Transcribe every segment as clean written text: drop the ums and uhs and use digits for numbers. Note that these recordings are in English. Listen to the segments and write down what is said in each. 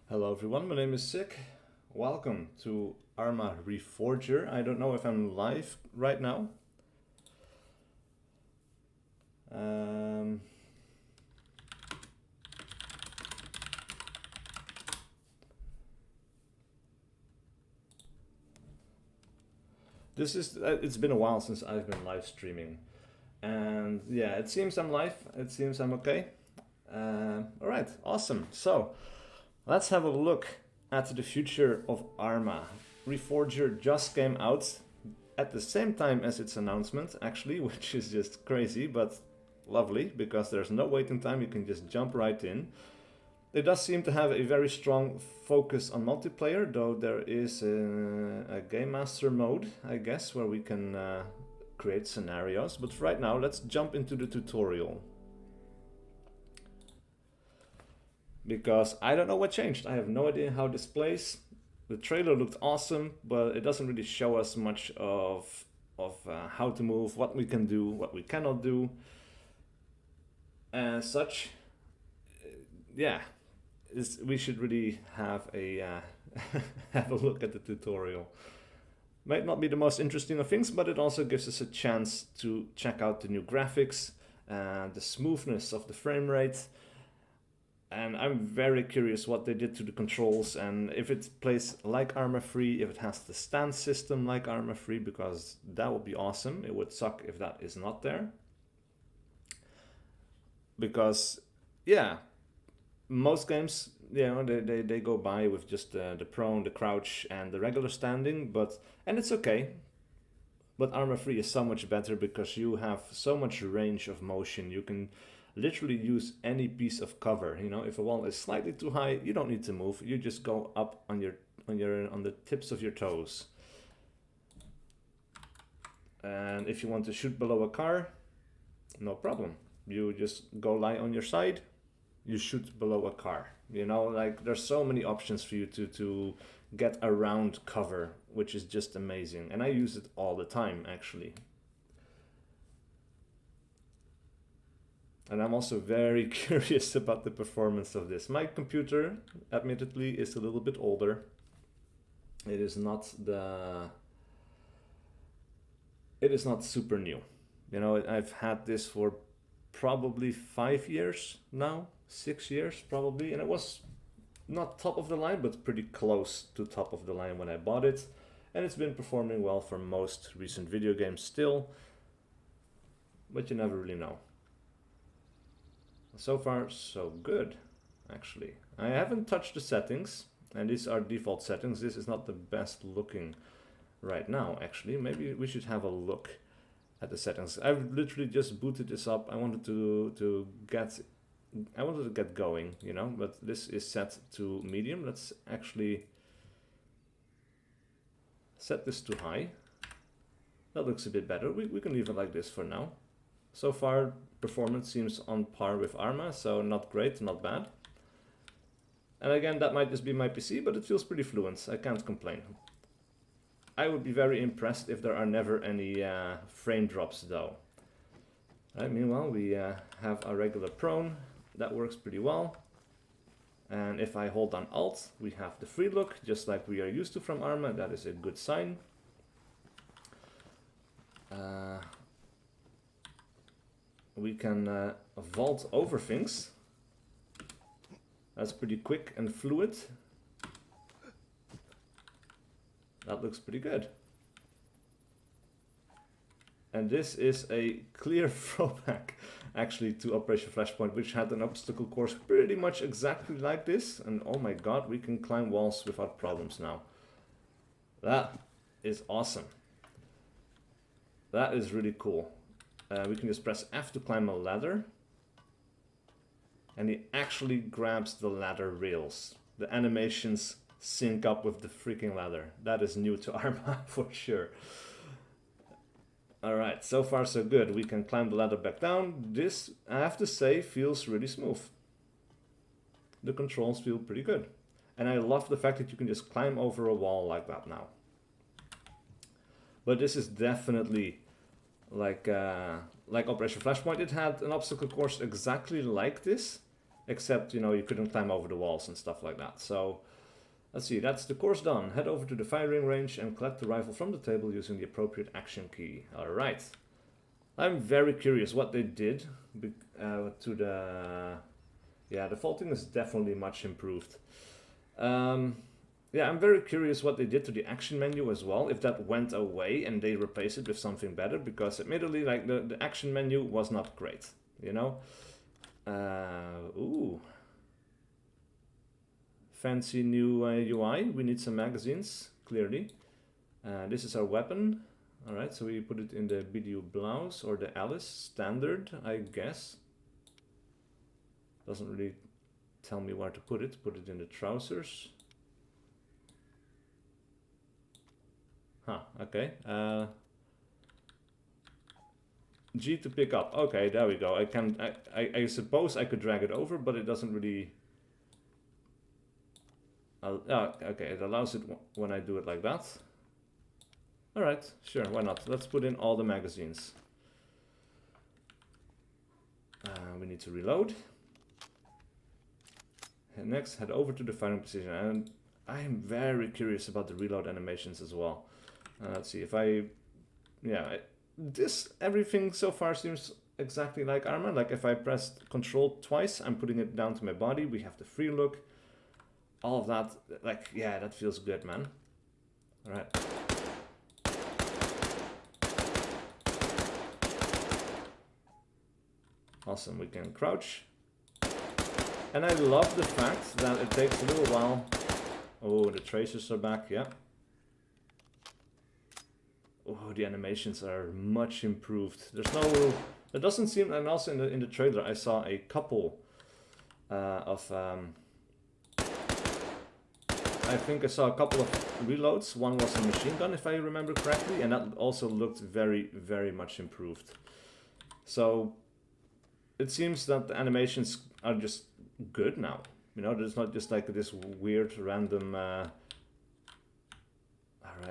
Hello everyone, my name is SiC. Welcome to ArmA Reforger. I don't know if I'm live right now. It's been a while since I've been live streaming. And yeah, it seems I'm live, it seems I'm okay. Alright, awesome. So, let's have a look at the future of ArmA. Reforger just came out at the same time as its announcement, actually, which is just crazy, but lovely, because there's no waiting time, you can just jump right in. It does seem to have a very strong focus on multiplayer, though there is a Game Master mode, I guess, where we can create scenarios. But right now, let's jump into the tutorial. Because I don't know what changed. I have no idea how this plays. The trailer looked awesome, but it doesn't really show us much of how to move, what we can do, what we cannot do. As such, yeah, we should really have a have a look at the tutorial. Might not be the most interesting of things, but it also gives us a chance to check out the new graphics, the smoothness of the frame rate. And I'm very curious what they did to the controls and if it plays like ArmA 3, if it has the stance system like ArmA 3, because that would be awesome. It would suck if that is not there. Because, yeah, most games, you know, they go by with just the prone, the crouch, and the regular standing, and it's okay. But ArmA 3 is so much better because you have so much range of motion. You can literally use any piece of cover. You know, if a wall is slightly too high, you don't need to move. You just go up on the tips of your toes. And if you want to shoot below a car, no problem. You just go lie on your side, you shoot below a car. You know, like there's so many options for you to get around cover, which is just amazing. And I use it all the time, actually. And I'm also very curious about the performance of this. My computer, admittedly, is a little bit older. It is not super new. You know, I've had this for probably 5 years now, 6 years probably, and it was not top of the line, but pretty close to top of the line when I bought it. And it's been performing well for most recent video games still, but you never really know. So far, so good, actually. I haven't touched the settings, and these are default settings. This is not the best looking right now, actually. Maybe we should have a look at the settings. I've literally just booted this up. I wanted to get going, you know, but this is set to medium. Let's actually set this to high. That looks a bit better. We can leave it like this for now. So far, performance seems on par with ArmA, so not great, not bad. And again, that might just be my PC, but it feels pretty fluent. I can't complain. I would be very impressed if there are never any frame drops, though. Right, meanwhile, we have a regular prone. That works pretty well. And if I hold down Alt, we have the free look, just like we are used to from ArmA. That is a good sign. We can vault over things. That's pretty quick and fluid. That looks pretty good. And this is a clear throwback, actually, to Operation Flashpoint, which had an obstacle course pretty much exactly like this. And oh my god, we can climb walls without problems now. That is awesome. That is really cool. We can just press F to climb a ladder. And he actually grabs the ladder rails. The animations sync up with the freaking ladder. That is new to ArmA for sure. Alright, so far so good. We can climb the ladder back down. This, I have to say, feels really smooth. The controls feel pretty good. And I love the fact that you can just climb over a wall like that now. But this is definitely like Operation Flashpoint. It had an obstacle course exactly like this, except, you know, you couldn't climb over the walls and stuff like that. So let's see, that's the course done. Head over to the firing range and collect the rifle from the table using the appropriate action key. All right. I'm very curious what they did to the... Yeah, the vaulting is definitely much improved. Yeah, I'm very curious what they did to the action menu as well, if that went away and they replaced it with something better, because admittedly, like, the action menu was not great, you know? Ooh. Fancy new UI. We need some magazines, clearly. This is our weapon. Alright, so we put it in the BDU blouse or the Alice standard, I guess. Doesn't really tell me where to put it. Put it in the trousers. Huh, okay. G to pick up. Okay, there we go. I suppose I could drag it over, but it doesn't really... okay, it allows it when I do it like that. Alright, sure, why not? Let's put in all the magazines. We need to reload. And next, head over to the firing position. And I am very curious about the reload animations as well. Let's see if I... Yeah, everything so far seems exactly like ArmA. Like if I pressed Control twice, I'm putting it down to my body. We have the free look. All of that, like, yeah, that feels good, man. Alright. Awesome, we can crouch. And I love the fact that it takes a little while. Oh, the tracers are back, yeah. Oh, the animations are much improved. There's no... There doesn't seem... And also in the trailer I saw a couple of... I think I saw a couple of reloads. One was a machine gun, if I remember correctly. And that also looked very, very much improved. So... It seems that the animations are just good now. You know, there's not just like this weird random... Alright,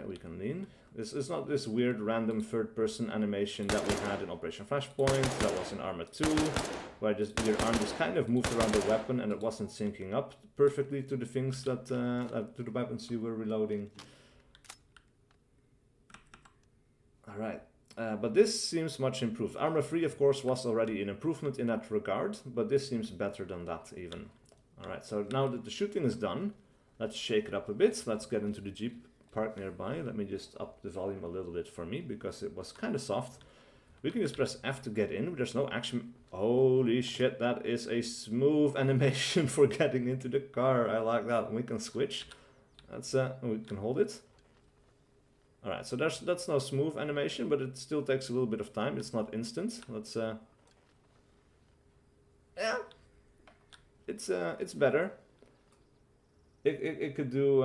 we can lean. It's not this weird random third-person animation that we had in Operation Flashpoint, that was in ArmA 2, where your arm just kind of moved around the weapon and it wasn't syncing up perfectly to the things that... to the weapons you were reloading. Alright. But this seems much improved. ArmA 3, of course, was already an improvement in that regard, but this seems better than that even. Alright, so now that the shooting is done, let's shake it up a bit. Let's get into the Jeep parked nearby. Let me just up the volume a little bit for me, because it was kind of soft. We can just press F to get in. There's no action. Holy shit, that is a smooth animation for getting into the car. I like that. We can switch. That's we can hold it. Alright, so that's no smooth animation, but it still takes a little bit of time. It's not instant. Let's yeah, it's better. It could do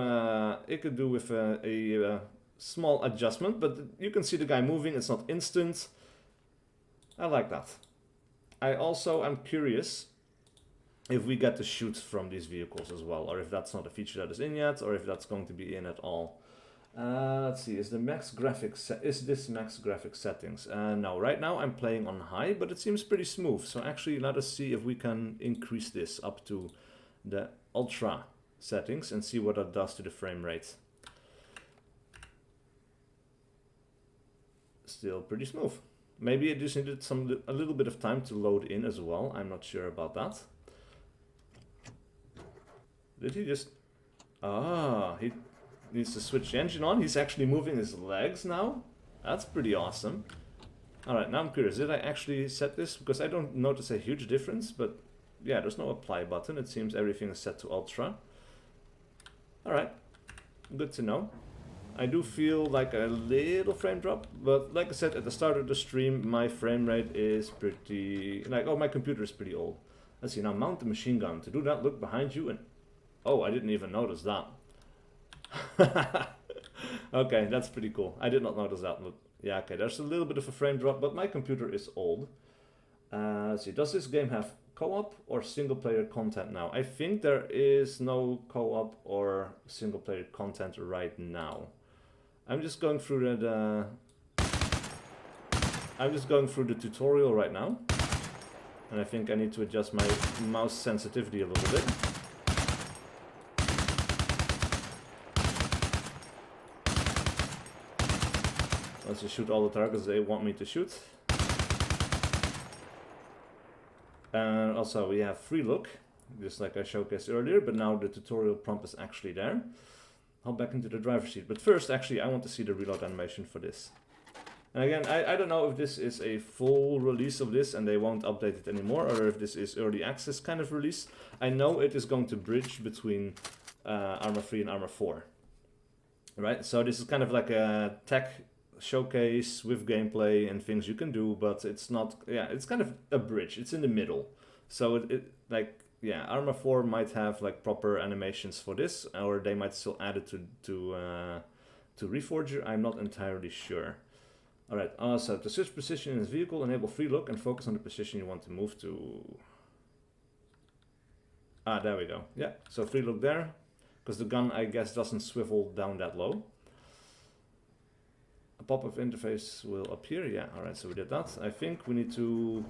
with a small adjustment, but you can see the guy moving. It's not instant. I like that. I also am curious if we get to shoot from these vehicles as well, or if that's not a feature that is in yet, or if that's going to be in at all. Let's see, is this max graphics settings? No, right now I'm playing on high, but it seems pretty smooth. So actually let us see if we can increase this up to the ultra settings and see what that does to the frame rate. Still pretty smooth. Maybe it just needed a little bit of time to load in as well. I'm not sure about that. Did he just... Ah, he needs to switch the engine on. He's actually moving his legs now. That's pretty awesome. Alright, now I'm curious. Did I actually set this? Because I don't notice a huge difference, but yeah, there's no apply button. It seems everything is set to ultra. Alright, good to know. I do feel like a little frame drop, but like I said at the start of the stream, my frame rate is pretty... oh, my computer is pretty old. Let's see, now mount the machine gun. To do that, look behind you and... Oh, I didn't even notice that. Okay, that's pretty cool. I did not notice that. But yeah, okay, there's a little bit of a frame drop, but my computer is old. Let's see, does this game have co-op or single-player content now? I think there is no co-op or single-player content right now. I'm just going through the tutorial right now. And I think I need to adjust my mouse sensitivity a little bit. Let's just shoot all the targets they want me to shoot. And also we have free look, just like I showcased earlier, but now the tutorial prompt is actually there. Hop back into the driver's seat. But first, actually, I want to see the reload animation for this. And again, I don't know if this is a full release of this and they won't update it anymore, or if this is early access kind of release. I know it is going to bridge between ArmA 3 and ArmA 4. Right, so this is kind of like a tech showcase with gameplay and things you can do, but it's not, yeah, it's kind of a bridge. It's in the middle. So it like, yeah, ArmA 4 might have like proper animations for this, or they might still add it to Reforger. I'm not entirely sure. All right, so to switch position in this vehicle, enable free look and focus on the position you want to move to. Ah, there we go. Yeah, so free look there, because the gun, I guess, doesn't swivel down that low. A pop-up interface will appear. Yeah, all right, so we did that. I think we need to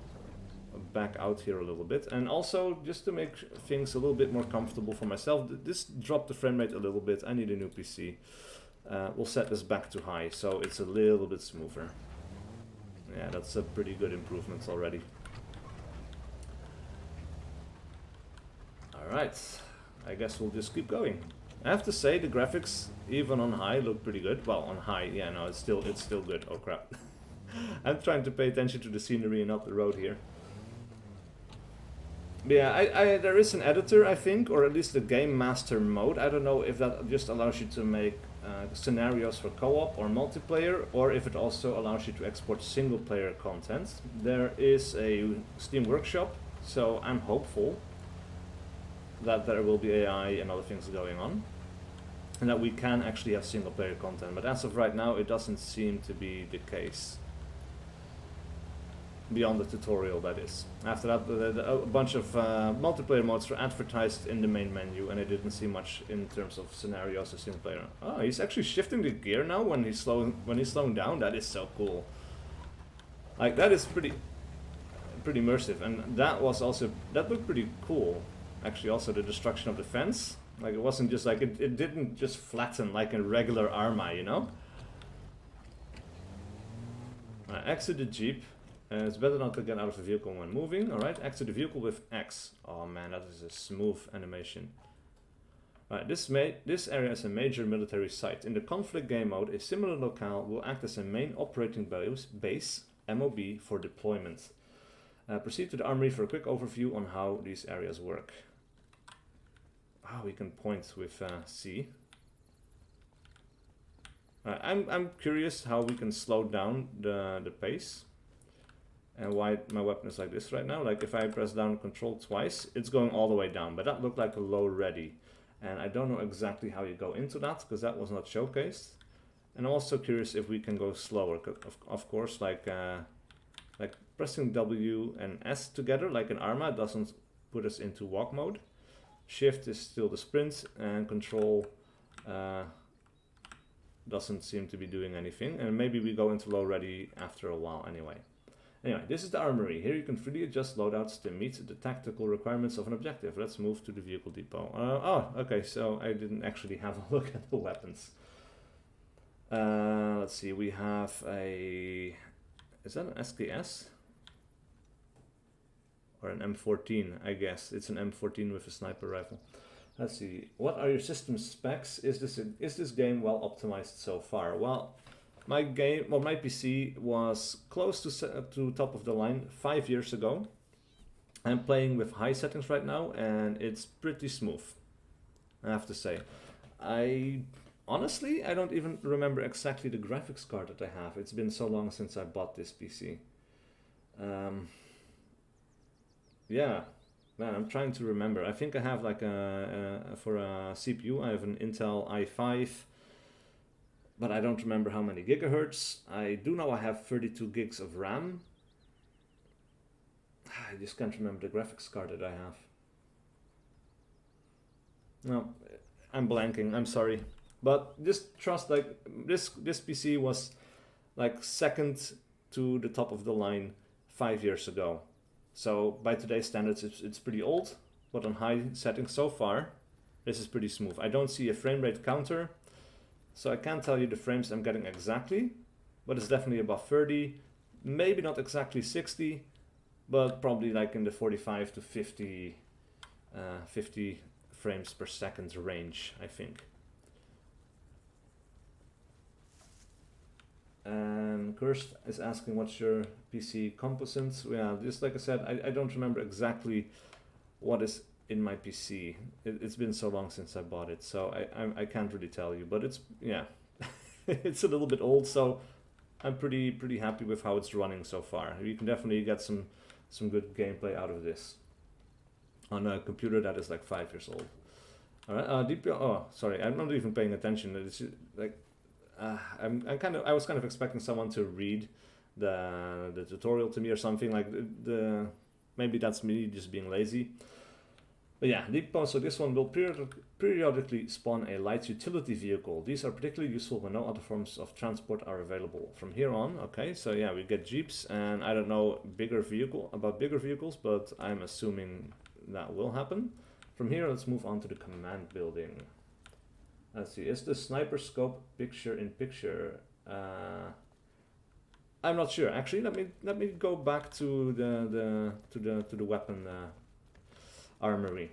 back out here a little bit. And also, just to make things a little bit more comfortable for myself, this dropped the frame rate a little bit. I need a new PC. We'll set this back to high, so it's a little bit smoother. Yeah, that's a pretty good improvement already. Alright, I guess we'll just keep going. I have to say, the graphics, even on high, look pretty good. Well, on high, yeah, no, it's still good. Oh crap. I'm trying to pay attention to the scenery and not the road here. But yeah, there is an editor, I think, or at least the Game Master mode. I don't know if that just allows you to make scenarios for co-op or multiplayer, or if it also allows you to export single-player content. There is a Steam Workshop, so I'm hopeful that there will be AI and other things going on, and that we can actually have single-player content. But as of right now, it doesn't seem to be the case. Beyond the tutorial, that is. After that, a bunch of multiplayer modes were advertised in the main menu, and I didn't see much in terms of scenarios or single player. Oh, he's actually shifting the gear now when he's slowing down. That is so cool. Like, that is pretty immersive, and that looked pretty cool. Actually, also the destruction of the fence. Like, it wasn't just like it didn't just flatten like a regular ArmA, you know. Exit the Jeep. It's better not to get out of the vehicle when moving. Alright, exit the vehicle with X. Oh man, that is a smooth animation. Alright, this area is a major military site. In the conflict game mode, a similar locale will act as a main operating base, MOB, for deployment. Proceed to the armory for a quick overview on how these areas work. Oh, we can point with C. I'm curious how we can slow down the pace. And why my weapon is like this right now. Like, if I press down Control twice, it's going all the way down. But that looked like a low ready. And I don't know exactly how you go into that, because that was not showcased. And I'm also curious if we can go slower. Of course, like pressing W and S together, like in ArmA, doesn't put us into walk mode. Shift is still the sprint, and Control doesn't seem to be doing anything. And maybe we go into low ready after a while anyway. Anyway, this is the armory. Here you can freely adjust loadouts to meet the tactical requirements of an objective. Let's move to the vehicle depot. Oh, okay, so I didn't actually have a look at the weapons. Let's see, we have a... Is that an SKS? Or an M14, I guess. It's an M14 with a sniper rifle. Let's see, what are your system specs? Is this game well optimized so far? Well, my PC was close to top of the line 5 years ago. I'm playing with high settings right now, and it's pretty smooth, I have to say. Honestly, I don't even remember exactly the graphics card that I have. It's been so long since I bought this PC. Yeah, man, I'm trying to remember. I think I have like for a CPU, I have an Intel i5. But I don't remember how many gigahertz. I do know I have 32 gigs of RAM. I just can't remember the graphics card that I have. No, I'm blanking, I'm sorry. But just trust, like, this PC was like second to the top of the line 5 years ago. So by today's standards, it's pretty old, but on high settings so far, this is pretty smooth. I don't see a frame rate counter, so I can't tell you the frames I'm getting exactly, but it's definitely above 30, maybe not exactly 60, but probably like in the 45 to 50, 50 frames per second range, I think. And Kirst is asking what's your PC composite. Yeah, just like I said, I don't remember exactly what is in my PC. It's been so long since I bought it, so I can't really tell you, but it's, yeah, it's a little bit old, so I'm pretty happy with how it's running so far. You can definitely get some good gameplay out of this on a computer that is like 5 years old. All right, DPO, oh, sorry, I'm not even paying attention. It's like, I was kind of expecting someone to read the tutorial to me or something, like maybe that's me just being lazy. But yeah, DPO, so this one will periodically spawn a light utility vehicle. These are particularly useful when no other forms of transport are available. From here on, okay, so yeah, we get jeeps, and I don't know bigger vehicles, but I'm assuming that will happen. From here, let's move on to the command building. Let's see, is the sniper scope picture in picture? I'm not sure. Actually, let me go back to the weapon armory.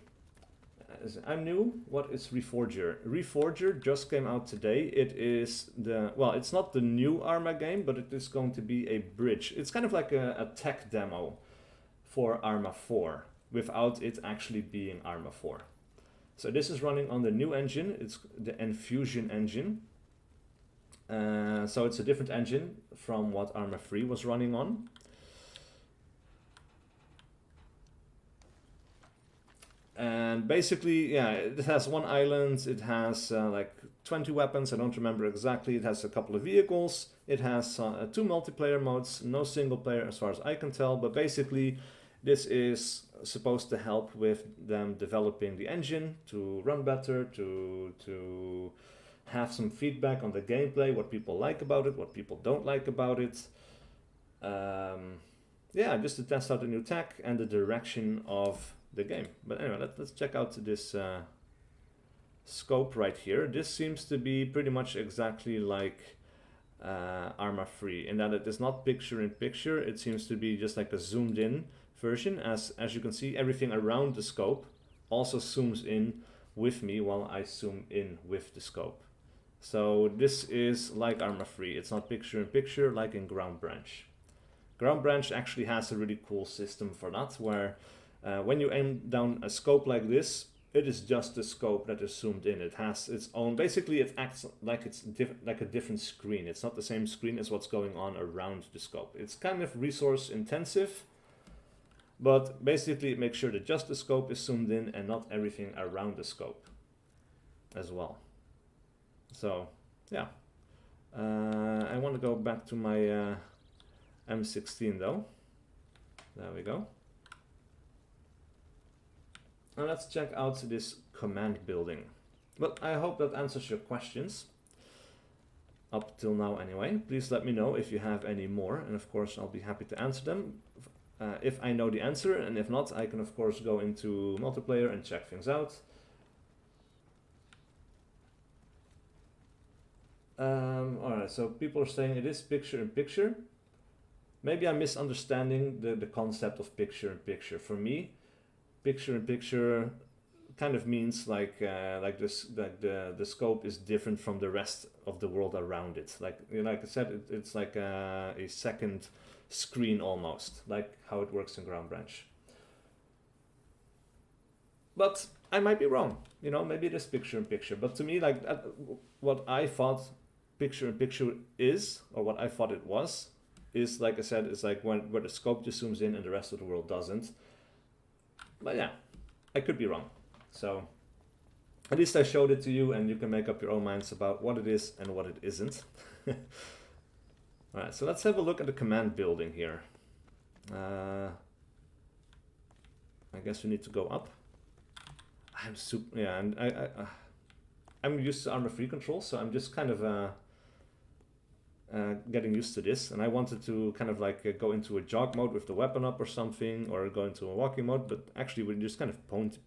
I'm new. What is Reforger? Reforger just came out today. It is it's not the new ArmA game, but it is going to be a bridge. It's kind of like a tech demo for ArmA 4 without it actually being ArmA 4. So this is running on the new engine. It's the Infusion engine. So it's a different engine from what ArmA 3 was running on. And basically, yeah, it has one island. It has like 20 weapons. I don't remember exactly. It has a couple of vehicles. It has 2 multiplayer modes, no single player as far as I can tell. But basically, this is supposed to help with them developing the engine to run better, to have some feedback on the gameplay, what people like about it, what people don't like about it. Yeah, just to test out the new tech and the direction of the game. But anyway, let's check out this scope right here. This seems to be pretty much exactly like ArmA 3 in that it is not picture in picture. It seems to be just like a zoomed in version. As you can see, everything around the scope also zooms in with me while I zoom in with the scope. So this is like ArmA 3. It's not picture in picture like in Ground Branch. Ground Branch actually has a really cool system for that, where when you aim down a scope like this, it is just the scope that is zoomed in. It has its own, basically it acts like it's like a different screen. It's not the same screen as what's going on around the scope. It's kind of resource intensive, but basically it makes sure that just the scope is zoomed in and not everything around the scope as well. So yeah, I want to go back to my M16 though. There we go. Now let's check out this command building. But I hope that answers your questions up till now anyway. Please let me know if you have any more, and of course I'll be happy to answer them if I know the answer, and if not, I can of course go into multiplayer and check things out. Alright, so people are saying it is picture in picture. Maybe I'm misunderstanding the concept of picture in picture. For me, picture in picture kind of means like the scope is different from the rest of the world around it. Like I said, it's like a second screen almost, like how it works in Ground Branch. But I might be wrong. You know, maybe it is picture in picture. But to me, like what I thought picture in picture is, or what I thought it was, is like I said, it's like where the scope just zooms in and the rest of the world doesn't. But yeah, I could be wrong. So at least I showed it to you, and you can make up your own minds about what it is and what it isn't. Alright, so let's have a look at the command building here. I guess we need to go up. I'm used to ArmA 3 controls, so I'm just kind of getting used to this, and I wanted to kind of like go into a jog mode with the weapon up or something, or go into a walking mode, but actually we're just kind of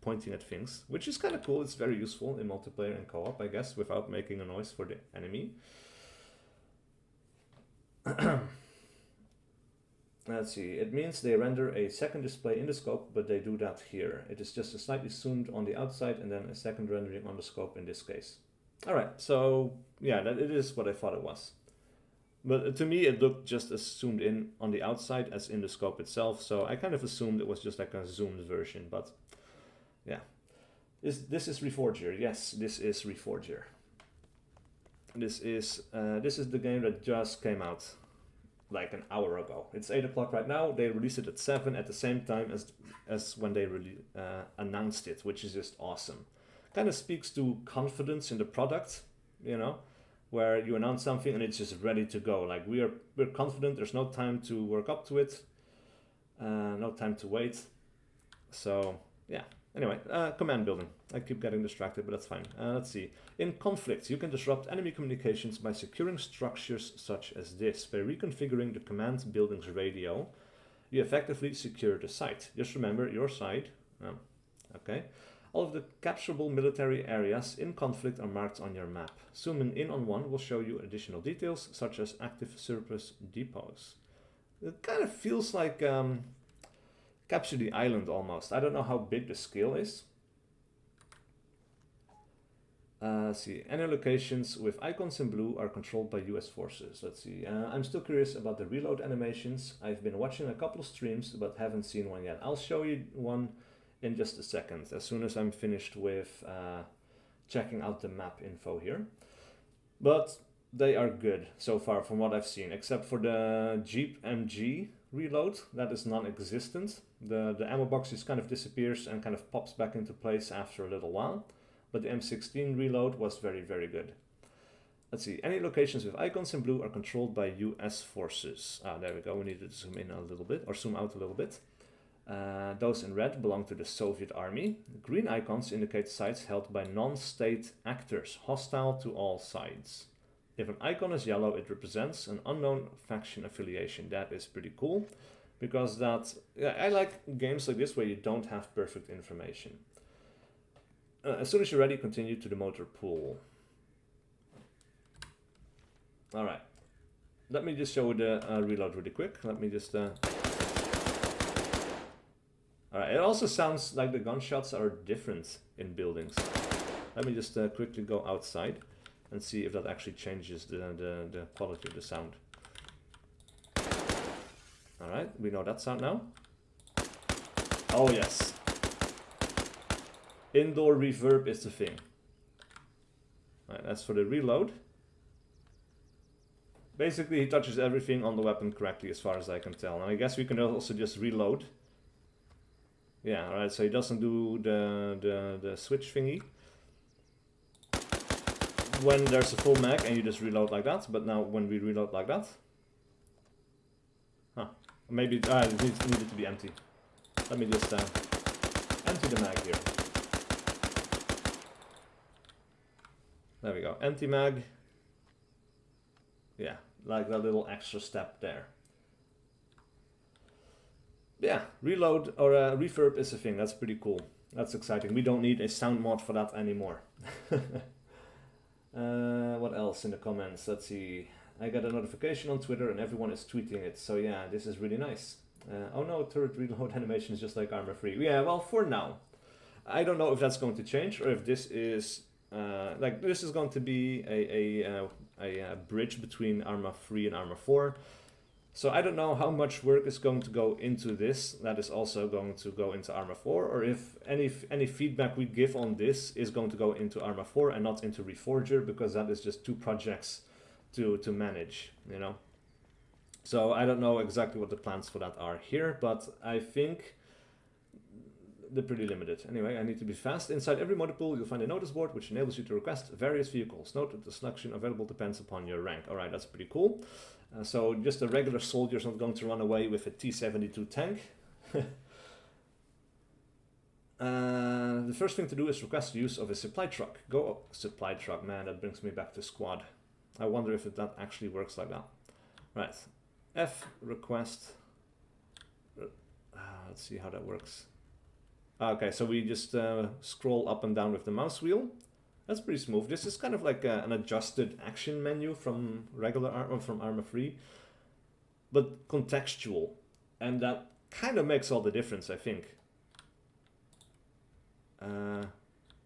pointing at things, which is kind of cool. It's very useful in multiplayer and co-op, I guess, without making a noise for the enemy. Let's see, it means they render a second display in the scope, but they do that here. It is just a slightly zoomed on the outside and then a second rendering on the scope in this case. Alright, so yeah, that it is what I thought it was. But to me it looked just as zoomed in on the outside as in the scope itself, so I kind of assumed it was just like a zoomed version, but yeah. This is Reforger, yes, this is Reforger. This is the game that just came out like an hour ago. It's 8 o'clock right now. They released it at 7 at the same time as when they announced it, which is just awesome. Kind of speaks to confidence in the product, you know, where you announce something and it's just ready to go. Like we're confident. There's no time to work up to it, no time to wait. So yeah. Anyway, command building. I keep getting distracted, but that's fine. Let's see. In conflict, you can disrupt enemy communications by securing structures such as this. By reconfiguring the command building's radio, you effectively secure the site. Just remember your site. Okay. All of the capturable military areas in conflict are marked on your map. Zooming in on one will show you additional details, such as active surplus depots. It kind of feels like Capture the Island almost. I don't know how big the scale is. Let's see. Any locations with icons in blue are controlled by US forces. Let's see. I'm still curious about the reload animations. I've been watching a couple of streams but haven't seen one yet. I'll show you one in just a second, as soon as I'm finished with checking out the map info here. But they are good so far from what I've seen, except for the Jeep MG reload. That is non-existent. The ammo box just kind of disappears and kind of pops back into place after a little while. But the M16 reload was very, very good. Let's see. Any locations with icons in blue are controlled by US forces. There we go. We need to zoom in a little bit, or zoom out a little bit. Those in red belong to the Soviet Army. Green icons indicate sites held by non-state actors, hostile to all sides. If an icon is yellow, it represents an unknown faction affiliation. That is pretty cool, because I like games like this where you don't have perfect information. As soon as you're ready, continue to the motor pool. All right, let me just show the reload really quick. Let me just. All right, it also sounds like the gunshots are different in buildings. Let me just quickly go outside and see if that actually changes the quality of the sound. Alright, we know that sound now. Oh yes. Indoor reverb is the thing. Alright, as for the reload, basically he touches everything on the weapon correctly as far as I can tell. And I guess we can also just reload. Yeah, alright, so he doesn't do the switch thingy when there's a full mag and you just reload like that, but now when we reload like that, maybe it needed to be empty. Let me just empty the mag here. There we go, empty mag. Yeah, like that little extra step there. Yeah, reload or reverb is a thing. That's pretty cool. That's exciting. We don't need a sound mod for that anymore. What else in the comments? Let's see. I got a notification on Twitter and everyone is tweeting it. So yeah, this is really nice. Oh no, turret reload animation is just like ArmA 3. Yeah, well, for now. I don't know if that's going to change or if this is this is going to be a bridge between ArmA 3 and ArmA 4. So I don't know how much work is going to go into this that is also going to go into ArmA 4, or if any feedback we give on this is going to go into ArmA 4 and not into Reforger, because that is just two projects to manage, you know. So I don't know exactly what the plans for that are here, but I think they're pretty limited. Anyway, I need to be fast. Inside every motor pool, you'll find a notice board which enables you to request various vehicles. Note that the selection available depends upon your rank. All right, that's pretty cool. So just a regular soldier is not going to run away with a T-72 tank. The first thing to do is request use of a supply truck. Supply truck, man, that brings me back to Squad. I wonder if that actually works like that. Right, F request. Let's see how that works. Okay, so we just scroll up and down with the mouse wheel. That's pretty smooth. This is kind of like an adjusted action menu from regular ArmA, from ArmA 3, but contextual, and that kind of makes all the difference, I think. And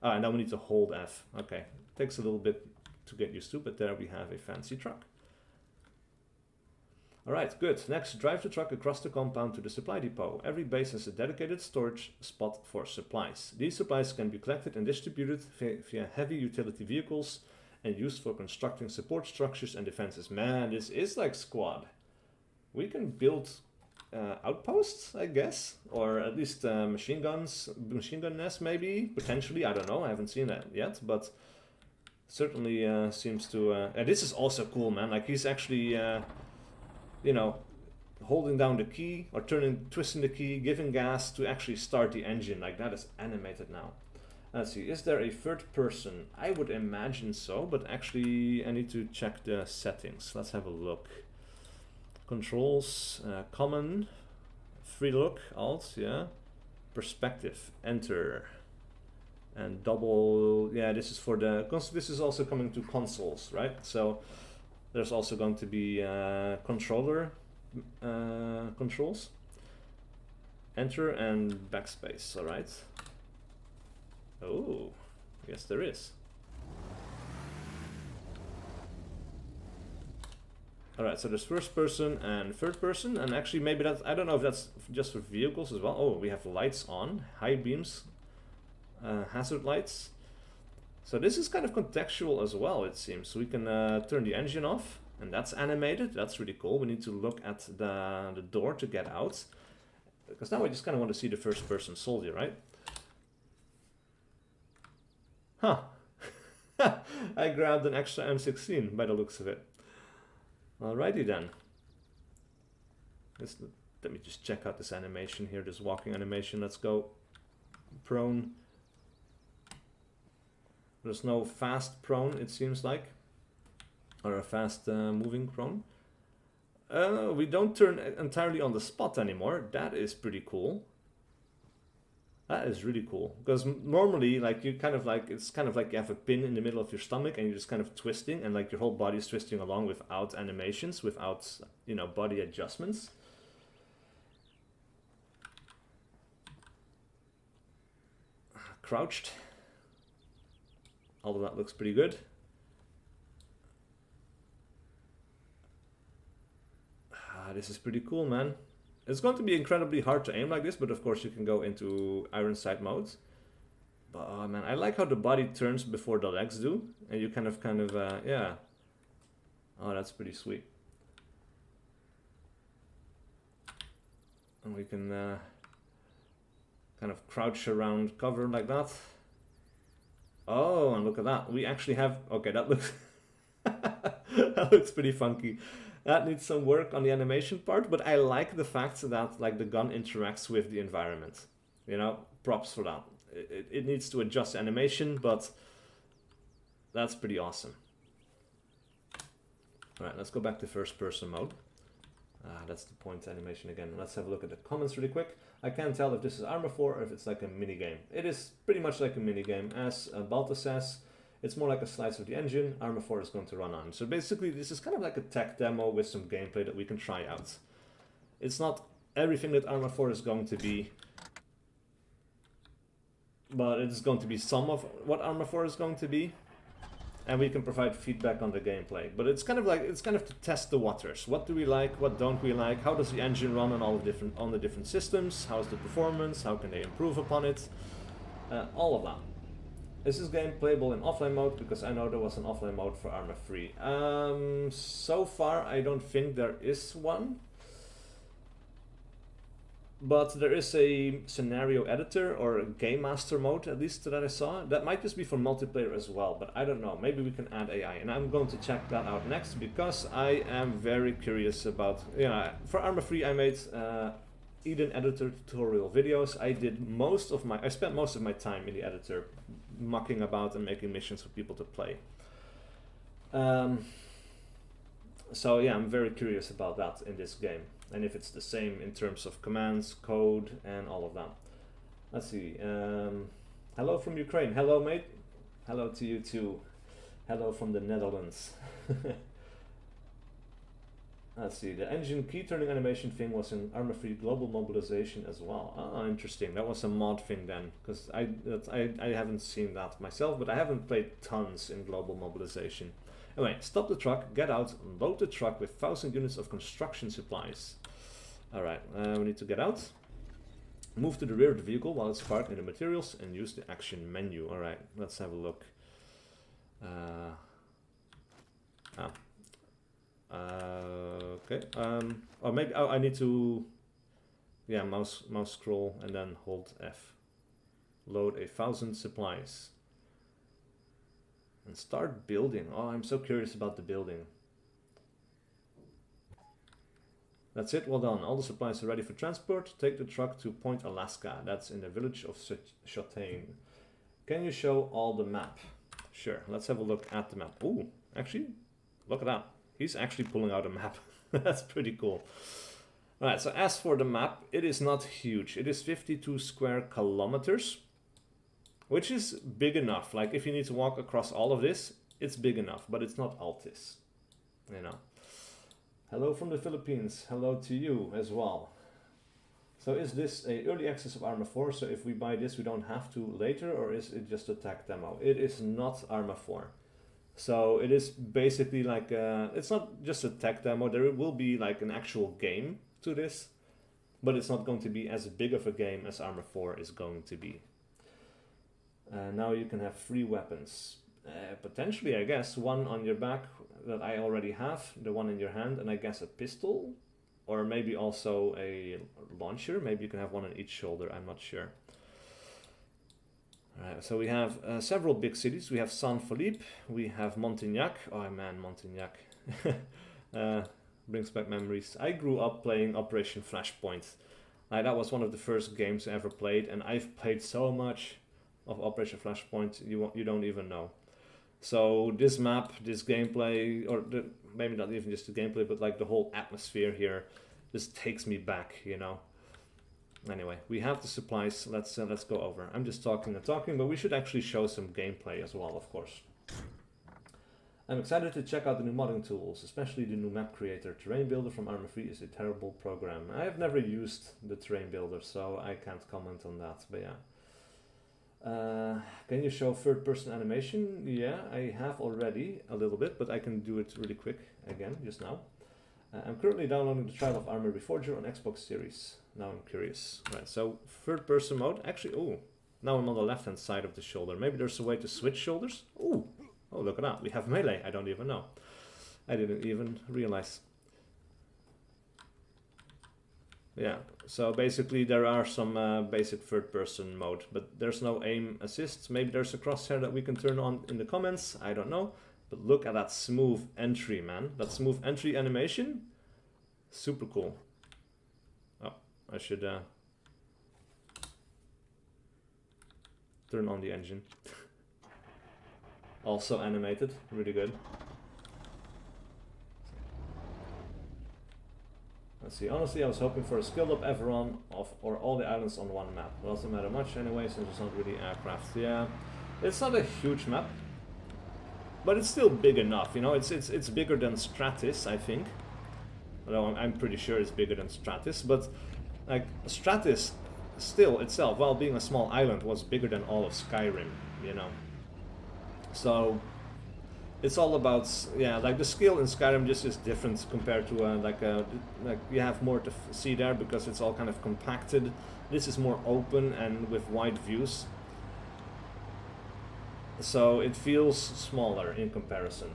now we need to hold F. Okay, takes a little bit to get used to, but there we have a fancy truck. Alright, good. Next, drive the truck across the compound to the supply depot. Every base has a dedicated storage spot for supplies. These supplies can be collected and distributed via heavy utility vehicles and used for constructing support structures and defenses. Man, this is like Squad. We can build outposts, I guess, or at least machine gun nests maybe, potentially. I don't know, I haven't seen that yet, but certainly seems to... this is also cool, man. Like, he's actually... you know, holding down the key or twisting the key, giving gas to actually start the engine. Like, that is animated now. Let's see, is there a third person? I would imagine so, but actually I need to check the settings. Let's have a look. Controls, common, free look, alt, yeah. Perspective, enter. And double, yeah, this is for the, this is also coming to consoles, right? So there's also going to be controller controls. Enter and backspace, all right. Oh, yes there is. All right, so there's first person and third person, and actually maybe that's, I don't know if that's just for vehicles as well. Oh, we have lights on, high beams, hazard lights. So this is kind of contextual as well, it seems. So we can turn the engine off, and that's animated. That's really cool. We need to look at the door to get out, because now I just kind of want to see the first person soldier, right? Huh. I grabbed an extra M16 by the looks of it. Alrighty then. Let me just check out this animation here, this walking animation. Let's go prone. There's no fast prone, it seems like, or a fast moving prone. We don't turn entirely on the spot anymore. That is pretty cool. That is really cool, because normally, like, you kind of like, it's kind of like you have a pin in the middle of your stomach and you're just kind of twisting, and like your whole body is twisting along without animations, without, you know, body adjustments. Crouched. All of that looks pretty good. This is pretty cool, man. It's going to be incredibly hard to aim like this, but of course you can go into iron sight mode. But man, I like how the body turns before the legs do, and you kind of, yeah. Oh, that's pretty sweet. And we can kind of crouch around cover like that. Oh, and look at that. We actually have, okay, that looks, that looks pretty funky. That needs some work on the animation part, but I like the fact that like the gun interacts with the environment. You know, props for that. It needs to adjust animation, but that's pretty awesome. All right, let's go back to first person mode. That's the point animation again. Let's have a look at the comments really quick. I can't tell if this is ArmA 4 or if it's like a minigame. It is pretty much like a minigame. As Balta says, it's more like a slice of the engine ArmA 4 is going to run on. So basically this is kind of like a tech demo with some gameplay that we can try out. It's not everything that ArmA 4 is going to be, but it's going to be some of what ArmA 4 is going to be. And we can provide feedback on the gameplay. But it's kind of like, it's kind of to test the waters. What do we like? What don't we like? How does the engine run on all the different systems? How's the performance? How can they improve upon it? All of that. Is this game playable in offline mode? Because I know there was an offline mode for ArmA 3. So far, I don't think there is one. But there is a scenario editor or a game master mode, at least that I saw. That might just be for multiplayer as well, but I don't know. Maybe we can add AI, and I'm going to check that out next because I am very curious about. Yeah, for ArmA 3, I made Eden editor tutorial videos. I spent most of my time in the editor, mucking about and making missions for people to play. So yeah, I'm very curious about that in this game, and if it's the same in terms of commands, code, and all of that. Let's see. Hello from Ukraine. Hello, mate. Hello to you too. Hello from the Netherlands. Let's see. The engine key turning animation thing was in ArmA 3 Global Mobilization as well. Ah, interesting. That was a mod thing then, because I haven't seen that myself, but I haven't played tons in Global Mobilization. Anyway, stop the truck, get out, load the truck with 1,000 units of construction supplies. Alright, we need to get out. Move to the rear of the vehicle while it's parked in the materials and use the action menu. Alright, let's have a look. Okay, or maybe I need to, yeah, mouse scroll and then hold F. Load 1,000 supplies. And start building. Oh, I'm so curious about the building. That's it, well done. All the supplies are ready for transport. Take the truck to Point Alaska. That's in the village of Chautaine. Can you show all the map? Sure, let's have a look at the map. Ooh, actually, look at that. He's actually pulling out a map. That's pretty cool. Alright, so as for the map, it is not huge. It is 52 square kilometers. Which is big enough. Like, if you need to walk across all of this, it's big enough, but it's not Altis. You know. Hello from the Philippines. Hello to you as well. So is this a early access of ArmA 4? So if we buy this, we don't have to later, or is it just a tech demo? It is not ArmA 4. So it is basically like, it's not just a tech demo. There will be like an actual game to this, but it's not going to be as big of a game as ArmA 4 is going to be. Now you can have 3 weapons. Potentially, I guess, one on your back that I already have, the one in your hand, and I guess a pistol, or maybe also a launcher. Maybe you can have one on each shoulder, I'm not sure. Alright, so we have several big cities. We have San Felipe, we have Montignac. Oh man, Montignac. Brings back memories. I grew up playing Operation Flashpoint. That was one of the first games I ever played, and I've played so much of Operation Flashpoint, you don't even know. So this map, this gameplay, or maybe not even just the gameplay, but like the whole atmosphere here, just takes me back, you know. Anyway, we have the supplies. Let's go over. I'm just talking and talking, but we should actually show some gameplay as well, of course. I'm excited to check out the new modding tools, especially the new map creator. Terrain Builder from ArmA 3 is a terrible program. I have never used the Terrain Builder, so I can't comment on that, but yeah. Can you show third-person animation? Yeah, I have already a little bit, but I can do it really quick again, just now. I'm currently downloading the trial of ArmA Reforger on Xbox Series. Now I'm curious. Right, so third-person mode. Actually, oh, now I'm on the left-hand side of the shoulder. Maybe there's a way to switch shoulders? Ooh, oh, look at that. We have melee. I don't even know. I didn't even realize. Yeah, so basically there are some basic third-person mode, but there's no aim assist. Maybe there's a crosshair that we can turn on in the comments, I don't know. But look at that smooth entry, man. That smooth entry animation, super cool. Oh, I should turn on the engine. Also animated, really good. Let's see, honestly I was hoping for a skilled up everyone or all the islands on one map. It doesn't matter much anyway, since it's not really aircraft. Yeah, it's not a huge map, but it's still big enough, you know. It's bigger than Stratis, I think. Although I'm pretty sure it's bigger than Stratis, but like Stratis still itself, while being a small island, was bigger than all of Skyrim, you know. So it's all about, yeah, like the skill in Skyrim just is different compared to like you have more to see there because it's all kind of compacted. This is more open and with wide views, so it feels smaller in comparison.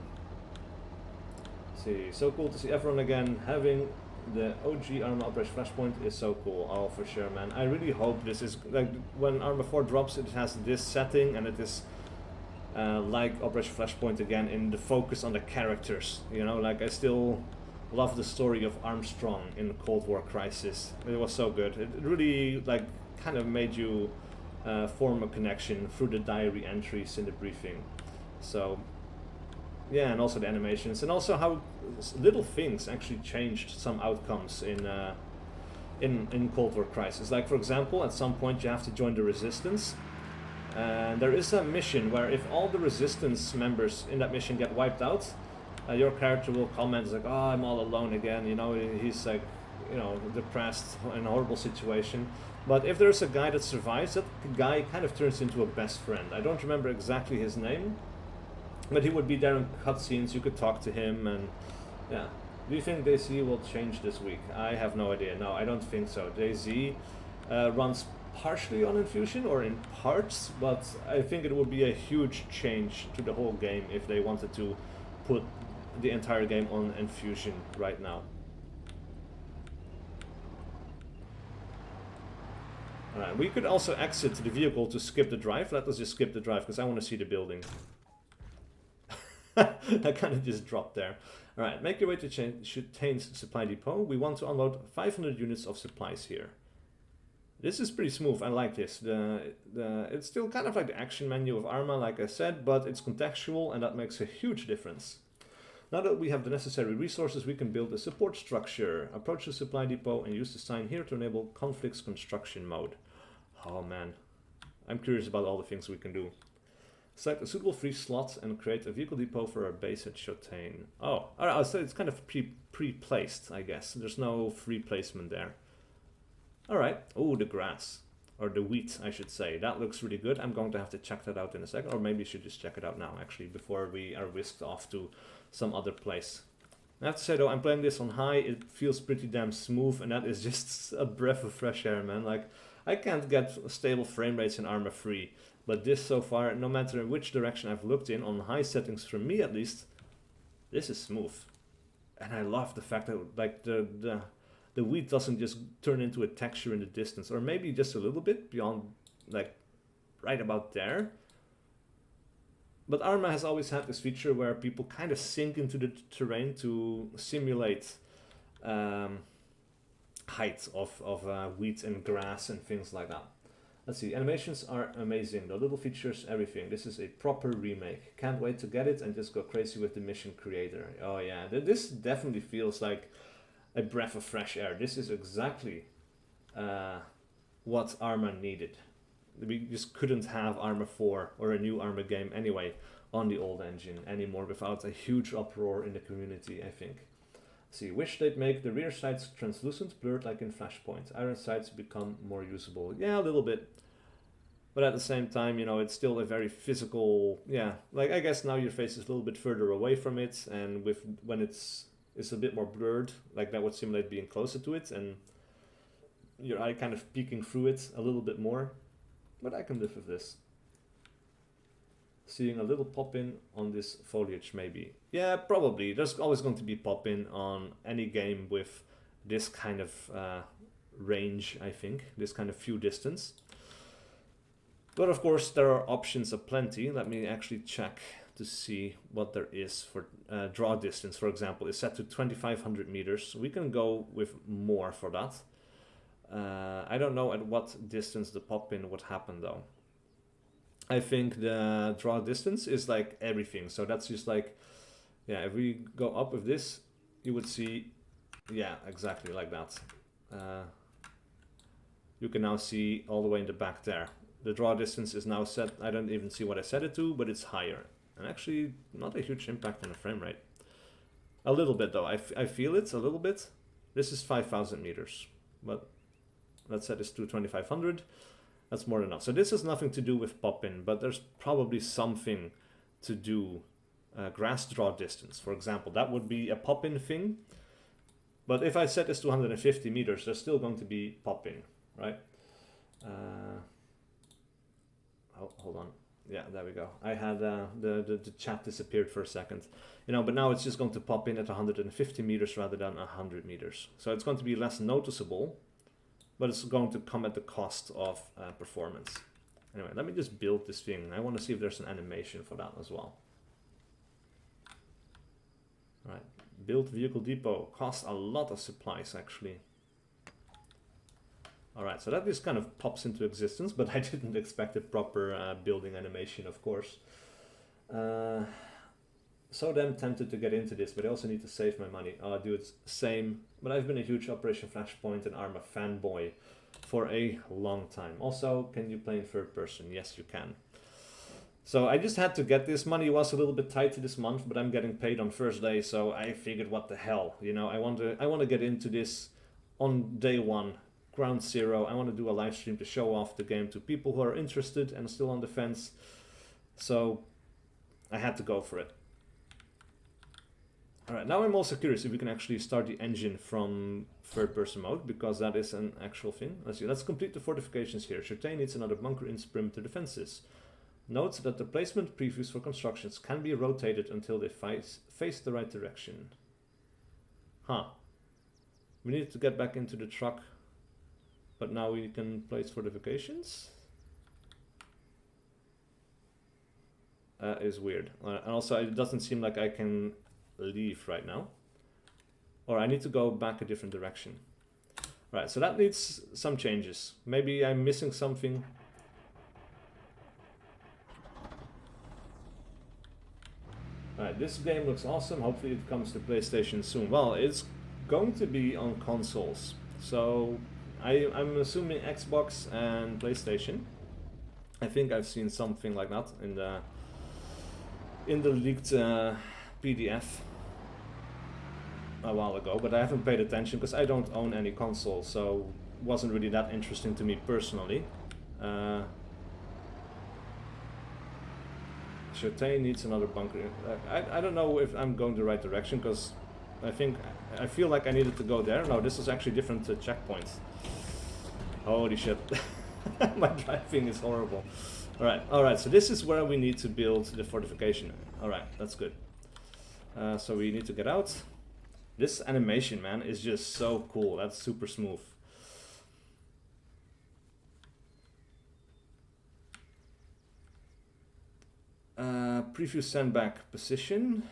See, so cool to see everyone again. Having the OG ArmA Operation Flashpoint is so cool. Oh, for sure, man. I really hope this is like when ArmA 4 drops, it has this setting and it is like Operation Flashpoint again, in the focus on the characters, you know. Like I still love the story of Armstrong in the Cold War crisis. It was so good. It really like kind of made you form a connection through the diary entries in the briefing. So Yeah, and also the animations, and also how little things actually changed some outcomes in Cold War Crisis. Like, for example, at some point you have to join the Resistance, and there is a mission where if all the Resistance members in that mission get wiped out, your character will comment like, "Oh, I'm all alone again." You know, he's like, you know, depressed in a horrible situation. But if there's a guy that survives, that guy kind of turns into a best friend. I don't remember exactly his name, but he would be there in cutscenes. You could talk to him, and yeah. Do you think DayZ will change this week? I have no idea. No, I don't think so. DayZ runs partially on Infusion, or in parts, but I think it would be a huge change to the whole game if they wanted to put the entire game on Infusion right now. Alright, we could also exit the vehicle to skip the drive. Let us just skip the drive, because I want to see the building. I kind of just dropped there. Alright, make your way to Tain's supply depot. We want to unload 500 units of supplies here. This is pretty smooth. I like this. It's still kind of like the action menu of ArmA, like I said, but it's contextual, and that makes a huge difference. Now that we have the necessary resources, we can build a support structure. Approach the supply depot and use the sign here to enable conflicts construction mode. Oh man, I'm curious about all the things we can do. Select a suitable free slot and create a vehicle depot for our base at Shotain. Oh, alright, so it's kind of pre-placed, I guess. There's no free placement there. Alright, oh, the grass. Or the wheat, I should say. That looks really good. I'm going to have to check that out in a second. Or maybe you should just check it out now, actually, before we are whisked off to some other place. I have to say, though, I'm playing this on high. It feels pretty damn smooth, and that is just a breath of fresh air, man. Like, I can't get stable frame rates in ArmA 3. But this so far, no matter which direction I've looked in, on high settings for me at least, this is smooth. And I love the fact that like the wheat doesn't just turn into a texture in the distance, or maybe just a little bit beyond, like right about there. But ArmA has always had this feature where people kind of sink into the terrain to simulate height of wheat and grass and things like that. Let's see, animations are amazing, the little features, everything. This is a proper remake. Can't wait to get it and just go crazy with the mission creator. Oh yeah, this definitely feels like a breath of fresh air. This is exactly what ArmA needed. We just couldn't have ArmA 4 or a new ArmA game anyway on the old engine anymore without a huge uproar in the community, I think. See, wish they'd make the rear sights translucent, blurred like in Flashpoint. Iron sights become more usable. Yeah, a little bit. But at the same time, you know, it's still a very physical, yeah. Like, I guess now your face is a little bit further away from it, and when it's a bit more blurred, like that would simulate being closer to it, and your eye kind of peeking through it a little bit more. But I can live with this. Seeing a little pop-in on this foliage, maybe. Yeah, probably. There's always going to be pop-in on any game with this kind of range, I think. This kind of view distance. But of course, there are options aplenty. Let me actually check to see what there is for draw distance, for example, is set to 2,500 meters. We can go with more for that. I don't know at what distance the pop-in would happen, though. I think the draw distance is like everything. So that's just like, yeah, if we go up with this, you would see, yeah, exactly like that. You can now see all the way in the back there. The draw distance is now set, I don't even see what I set it to, but it's higher. And actually, not a huge impact on the frame rate. A little bit though, I feel it a little bit. This is 5,000 meters, but let's set this to 2,500. That's more than enough. So this has nothing to do with pop-in, but there's probably something to do. Grass draw distance, for example. That would be a pop-in thing. But if I set this to 150 meters, there's still going to be pop-in, right? Oh, hold on. Yeah, there we go. I had the chat disappeared for a second. You know, but now it's just going to pop in at 150 meters rather than 100 meters. So it's going to be less noticeable, but it's going to come at the cost of performance. Anyway, let me just build this thing. I want to see if there's an animation for that as well. All right, build vehicle depot. Costs a lot of supplies, actually. All right, so that just kind of pops into existence, but I didn't expect a proper building animation, of course. so damn tempted to get into this, but I also need to save my money. Dude, same. But I've been a huge Operation Flashpoint and ArmA fanboy for a long time. Also, can you play in third person? Yes, you can. So I just had to get this. Money was a little bit tight this month, but I'm getting paid on first day, so I figured, what the hell, you know, I want to get into this on day one, ground zero. I want to do a live stream to show off the game to people who are interested and still on the fence. So I had to go for it. All right, now I'm also curious if we can actually start the engine from third-person mode, because that is an actual thing. Let's see. Let's complete the fortifications here. Chertain needs another bunker in perimeter defenses. Note that the placement previews for constructions can be rotated until they face the right direction. Huh. We need to get back into the truck, but now we can place fortifications? Is weird. And also, it doesn't seem like I can leave right now. Or I need to go back a different direction. Right, so that needs some changes. Maybe I'm missing something. Alright, this game looks awesome. Hopefully it comes to PlayStation soon. Well, it's going to be on consoles. So I'm assuming Xbox and PlayStation. I think I've seen something like that in the leaked PDF a while ago, but I haven't paid attention because I don't own any console, so it wasn't really that interesting to me personally. Chertain needs another bunker. I don't know if I'm going the right direction, because I feel like I needed to go there. No, this is actually different checkpoints. Holy shit. My driving is horrible. Alright, so this is where we need to build the fortification. Alright, that's good. So we need to get out. This animation, man, is just so cool. That's super smooth. Preview Sandbag position.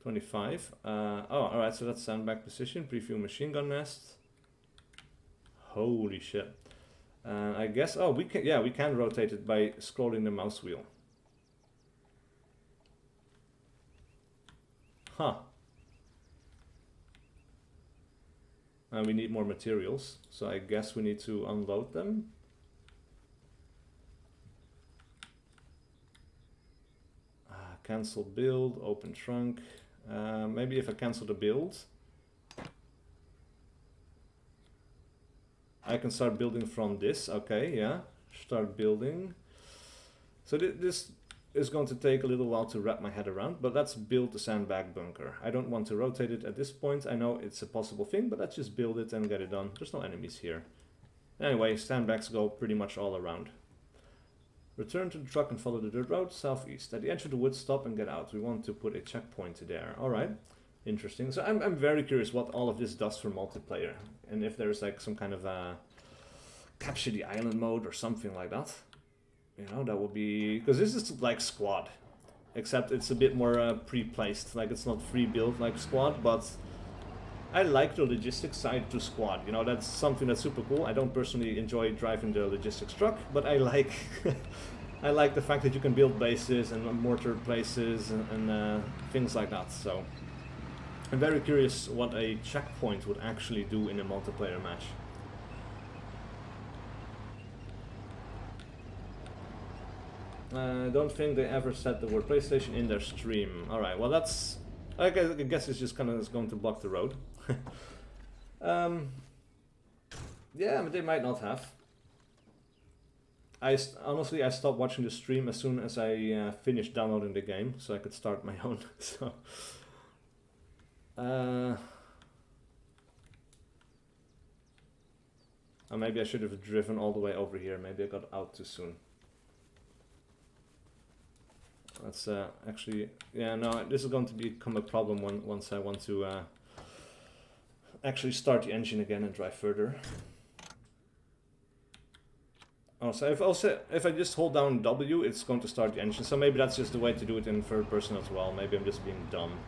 25. Alright, so that's Sandbag position. Preview machine gun nest. Holy shit. I guess, we can rotate it by scrolling the mouse wheel. Huh. We need more materials, so I guess we need to unload them. Cancel build, open trunk. Maybe if I cancel the build, I can start building from this. Okay, yeah, start building. So this is going to take a little while to wrap my head around, but let's build the sandbag bunker. I don't want to rotate it at this point. I know it's a possible thing, but let's just build it and get it done. There's no enemies here. Anyway, sandbags go pretty much all around. Return to the truck and follow the dirt road southeast. At the edge of the woods, stop and get out. We want to put a checkpoint there. Alright, interesting. So I'm very curious what all of this does for multiplayer. And if there's like some kind of capture the island mode or something like that. You know, that would be... Because this is like Squad. Except it's a bit more pre-placed. Like, it's not free build like Squad, but... I like the logistics side to Squad. You know, that's something that's super cool. I don't personally enjoy driving the logistics truck, but I like I like the fact that you can build bases and mortar places and things like that. So I'm very curious what a checkpoint would actually do in a multiplayer match. I don't think they ever said the word PlayStation in their stream. Alright, well that's... I guess it's just kind of going to block the road. Yeah, but they might not have. Honestly, I stopped watching the stream as soon as I finished downloading the game, so I could start my own. So, or maybe I should have driven all the way over here. Maybe I got out too soon. That's actually, yeah, no, this is going to become a problem once I want to actually start the engine again and drive further. Oh, so if I just hold down W, it's going to start the engine. So maybe that's just the way to do it in third person as well. Maybe I'm just being dumb,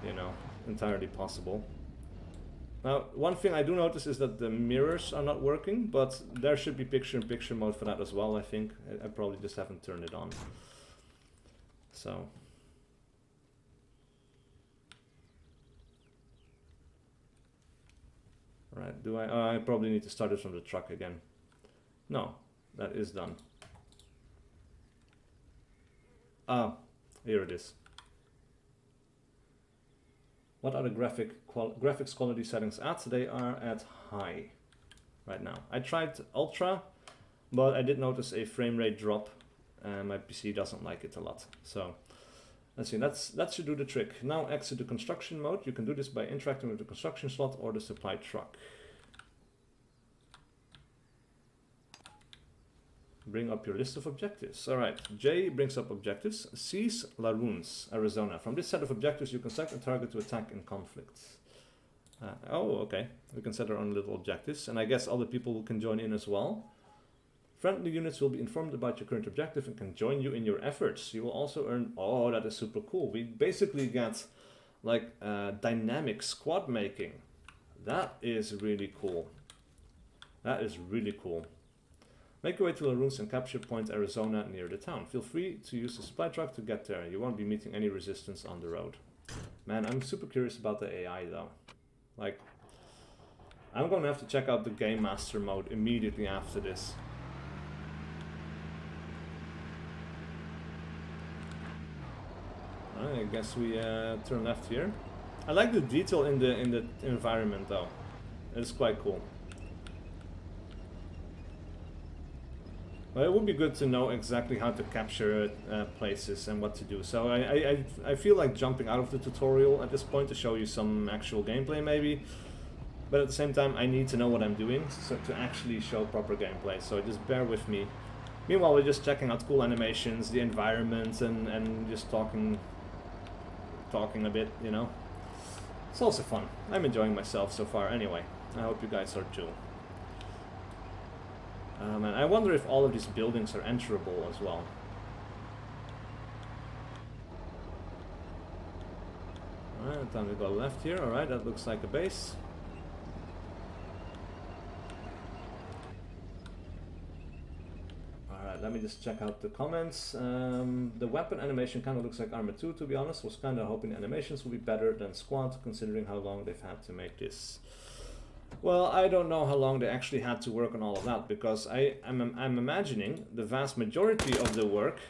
you know, entirely possible. Now, one thing I do notice is that the mirrors are not working, but there should be picture-in-picture mode for that as well, I think. I probably just haven't turned it on. So right, do I probably need to start it from the truck again. No, that is done. Ah, here it is. What are the graphics quality settings at? They are at high right now. I tried ultra, but I did notice a frame rate drop, and my PC doesn't like it a lot. So let's see, that should do the trick. Now exit the construction mode. You can do this by interacting with the construction slot or the supply truck. Bring up your list of objectives. All right, J brings up objectives. Seize La Runes, Arizona. From this set of objectives, you can select a target to attack in conflict. Oh, okay. We can set our own little objectives, and I guess other people can join in as well. Friendly units will be informed about your current objective and can join you in your efforts. You will also earn... Oh, that is super cool. We basically get like dynamic squad making. That is really cool. That is really cool. Make your way to La Runes and capture Point Arizona near the town. Feel free to use the supply truck to get there. You won't be meeting any resistance on the road. Man, I'm super curious about the AI though. Like, I'm gonna have to check out the Game Master mode immediately after this. I guess we turn left here. I like the detail in the environment though. It's quite cool. Well, it would be good to know exactly how to capture places and what to do. So I feel like jumping out of the tutorial at this point to show you some actual gameplay maybe. But at the same time, I need to know what I'm doing so to actually show proper gameplay. So just bear with me. Meanwhile, we're just checking out cool animations, the environment, and just talking a bit, you know. It's also fun. I'm enjoying myself so far anyway. I hope you guys are too. And I wonder if all of these buildings are enterable as well. Alright, time to go left here. Alright, that looks like a base. Alright, let me just check out the comments. The weapon animation kind of looks like ArmA 2, to be honest. Was kind of hoping the animations will be better than Squad, considering how long they've had to make this. Well, I don't know how long they actually had to work on all of that, because I'm imagining the vast majority of the work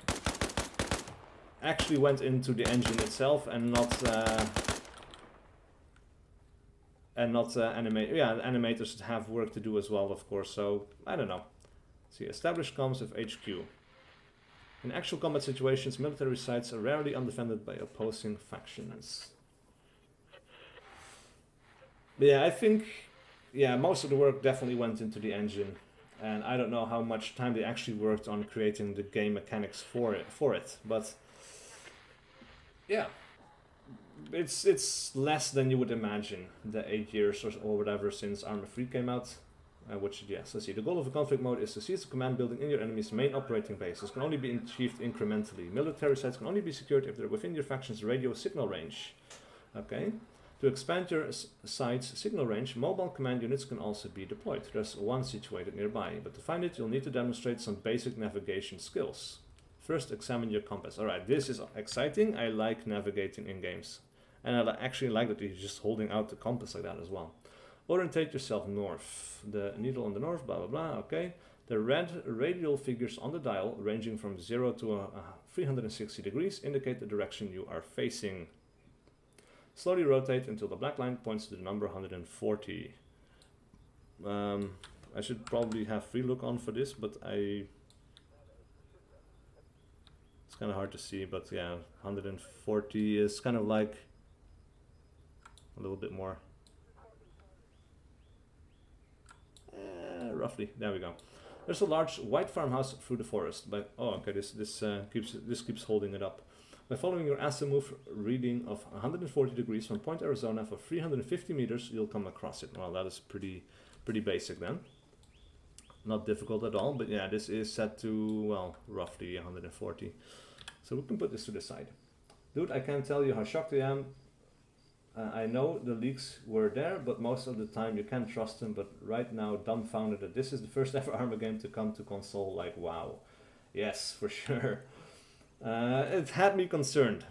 actually went into the engine itself and not animators have work to do as well, of course. So I don't know. See, established comms of HQ. In actual combat situations, military sites are rarely undefended by opposing factions. But yeah, I think. Yeah, most of the work definitely went into the engine, and I don't know how much time they actually worked on creating the game mechanics for it. But yeah, it's less than you would imagine, the 8 years or whatever since ArmA 3 came out. Which, yes, let's see. The goal of a conflict mode is to seize the command building in your enemy's main operating base. This can only be achieved incrementally. Military sites can only be secured if they're within your faction's radio signal range. Okay. To expand your site's signal range, mobile command units can also be deployed. There's one situated nearby, but to find it, you'll need to demonstrate some basic navigation skills. First, examine your compass. Alright, this is exciting. I like navigating in games. And I actually like that he's just holding out the compass like that as well. Orientate yourself north. The needle on the north, blah, blah, blah, okay. The red radial figures on the dial, ranging from 0 to 360 degrees, indicate the direction you are facing. Slowly rotate until the black line points to the number 140. I should probably have free look on for this, but it's kind of hard to see, but yeah, 140 is kind of like a little bit more. Roughly, there we go. There's a large white farmhouse through the forest, but oh, okay, this keeps holding it up. By following your azimuth reading of 140 degrees from Point Arizona for 350 meters, you'll come across it. Well, that is pretty basic then. Not difficult at all, but yeah, this is set to, well, roughly 140. So we can put this to the side. Dude, I can't tell you how shocked I am. I know the leaks were there, but most of the time you can't trust them, but right now dumbfounded that this is the first ever ArmA game to come to console. Like, wow. Yes, for sure. It had me concerned.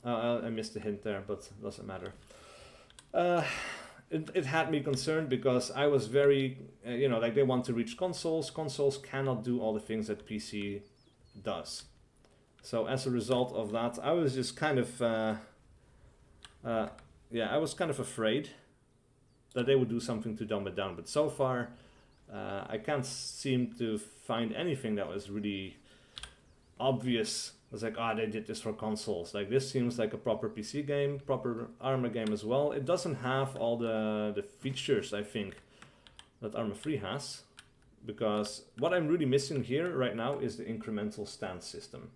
I missed the hint there, but it doesn't matter. It had me concerned because I was very, you know, like they want to reach consoles. Consoles cannot do all the things that PC does. So as a result of that, I was just kind of, yeah, I was kind of afraid that they would do something to dumb it down. But so far, I can't seem to find anything that was really obvious. It's like, they did this for consoles. Like, this seems like a proper PC game, proper ArmA game as well. It doesn't have all the features, I think, that ArmA 3 has. Because what I'm really missing here right now is the incremental stance system.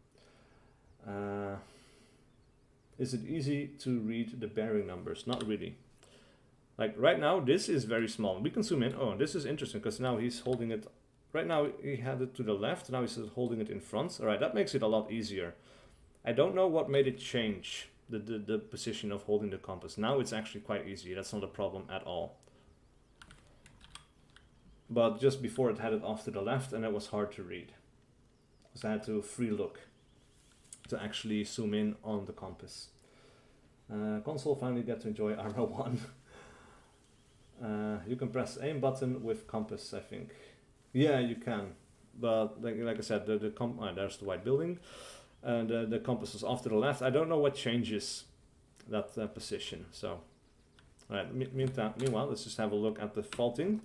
Is it easy to read the bearing numbers? Not really. Like, right now, this is very small. We can zoom in. Oh, this is interesting, because now he's holding it. Right now, he had it to the left. Now he's holding it in front. All right, that makes it a lot easier. I don't know what made it change the position of holding the compass. Now it's actually quite easy. That's not a problem at all. But just before, it had it off to the left, and it was hard to read. Because I had to free look to actually zoom in on the compass. Console finally get to enjoy ArmA 1. You can press aim button with compass, I think. Yeah, you can. But like I said, there's the white building. And the compass is off to the left. I don't know what changes that position. So, all right. Meanwhile, let's just have a look at the faulting.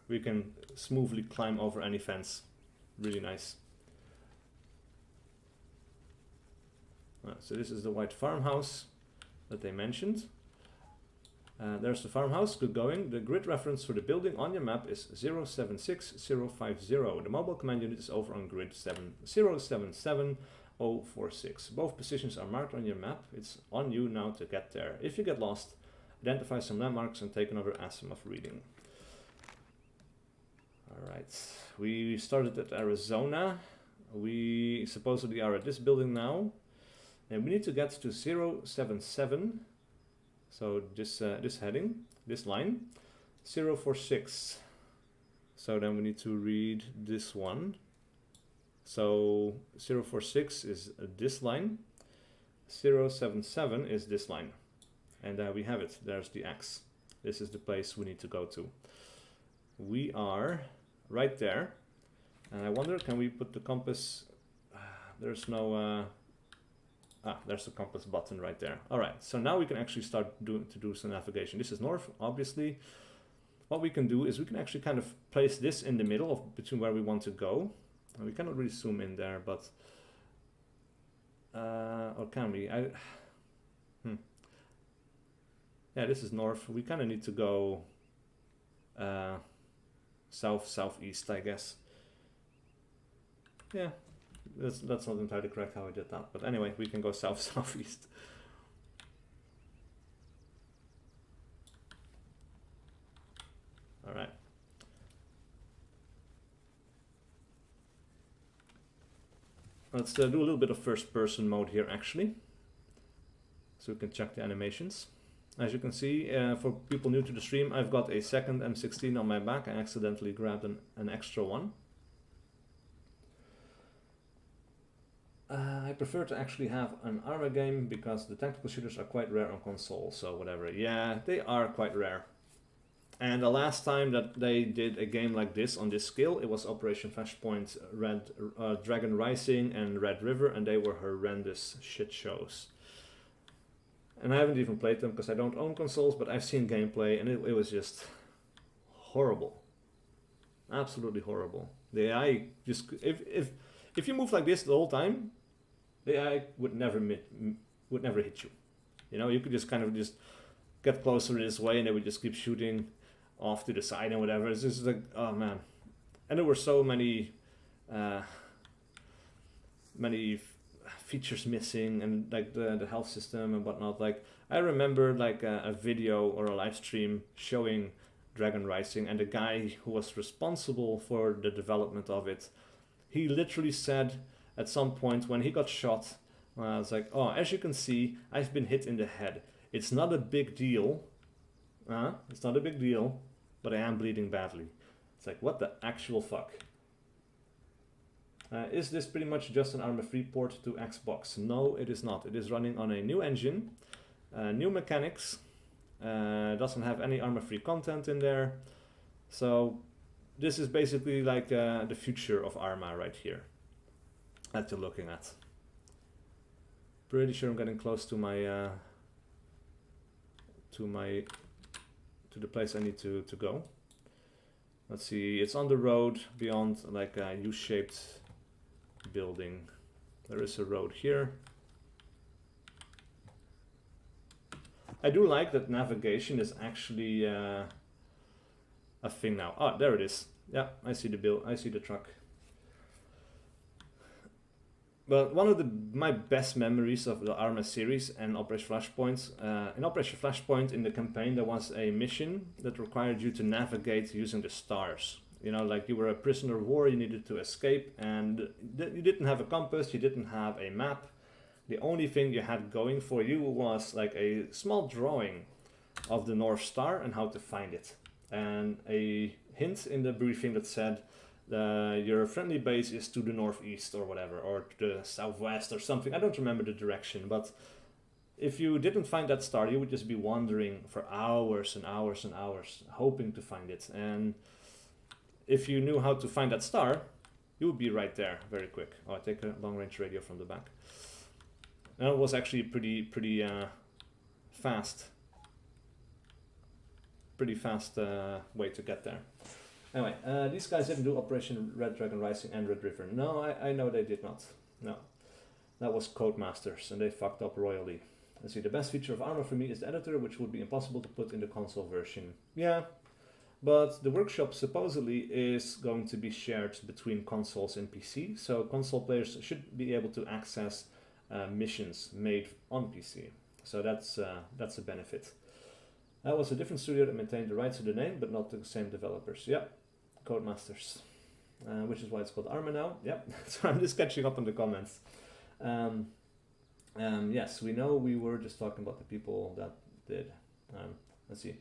We can smoothly climb over any fence. Really nice. So this is the white farmhouse that they mentioned. There's the farmhouse, good going. The grid reference for the building on your map is 076050. The mobile command unit is over on grid 077046. Both positions are marked on your map. It's on you now to get there. If you get lost, identify some landmarks and take another azimuth reading. Alright, we started at Arizona. We supposedly are at this building now. And we need to get to 077. So this heading, this line, 046. So then we need to read this one. So 046 is this line, 077 is this line. And we have it, there's the X. This is the place we need to go to. We are right there. And I wonder, can we put the compass, there's no, there's the compass button right there. All right, so now we can actually start to do some navigation. This is north, obviously. What we can do is we can actually kind of place this in the middle of between where we want to go. And we cannot really zoom in there, but or can we? Yeah, this is north. We kind of need to go southeast, I guess. Yeah. That's not entirely correct how I did that, but anyway, we can go southeast. All right. Let's do a little bit of first-person mode here, actually, so we can check the animations. As you can see, for people new to the stream, I've got a second M16 on my back. I accidentally grabbed an extra one. I prefer to actually have an ArmA game because the tactical shooters are quite rare on console, so whatever. Yeah, they are quite rare. And the last time that they did a game like this on this scale, it was Operation Flashpoint, Dragon Rising and Red River, and they were horrendous shit shows. And I haven't even played them because I don't own consoles, but I've seen gameplay and it was just horrible. Absolutely horrible. The AI just, if you move like this the whole time, the AI would never hit you. You know, you could just kind of just get closer this way and they would just keep shooting off to the side and whatever. It's just like, oh man. And there were so many features missing, and like the health system and whatnot. Like I remember like a video or a live stream showing Dragon Rising, and the guy who was responsible for the development of it, he literally said at some point when he got shot, I was like, oh, as you can see, I've been hit in the head. It's not a big deal. It's not a big deal, but I am bleeding badly. It's like, what the actual fuck? Is this pretty much just an ArmA 3 port to Xbox? No, it is not. It is running on a new engine, new mechanics, doesn't have any ArmA 3 content in there. So this is basically like the future of ArmA right here that you're looking at. Pretty sure I'm getting close to my to the place I need to go. Let's see, it's on the road beyond like a U-shaped building. There is a road here. I do like that navigation is actually a thing now. Oh, there it is. Yeah, I see the bill. I see the truck. But one of my best memories of the ArmA series and Operation Flashpoint, in Operation Flashpoint in the campaign there was a mission that required you to navigate using the stars. You know, like you were a prisoner of war, you needed to escape, and you didn't have a compass, you didn't have a map. The only thing you had going for you was like a small drawing of the North Star and how to find it. And a hint in the briefing that said your friendly base is to the northeast or whatever, or to the southwest or something. I don't remember the direction, but if you didn't find that star, you would just be wandering for hours and hours and hours, hoping to find it. And if you knew how to find that star, you would be right there very quick. Oh, I take a long-range radio from the back. And it was actually pretty fast. Pretty fast way to get there. Anyway, these guys didn't do Operation Red Dragon Rising and Red River. No, I know they did not. No. That was Codemasters, and they fucked up royally. Let's see, the best feature of ArmA for me is the editor, which would be impossible to put in the console version. Yeah, but the workshop supposedly is going to be shared between consoles and PC, so console players should be able to access missions made on PC. So that's a benefit. That was a different studio that maintained the rights to the name, but not the same developers. Yeah, Codemasters, which is why it's called ArmA now. Yep, so I'm just catching up on the comments. Yes, we know we were just talking about the people that did. Let's see.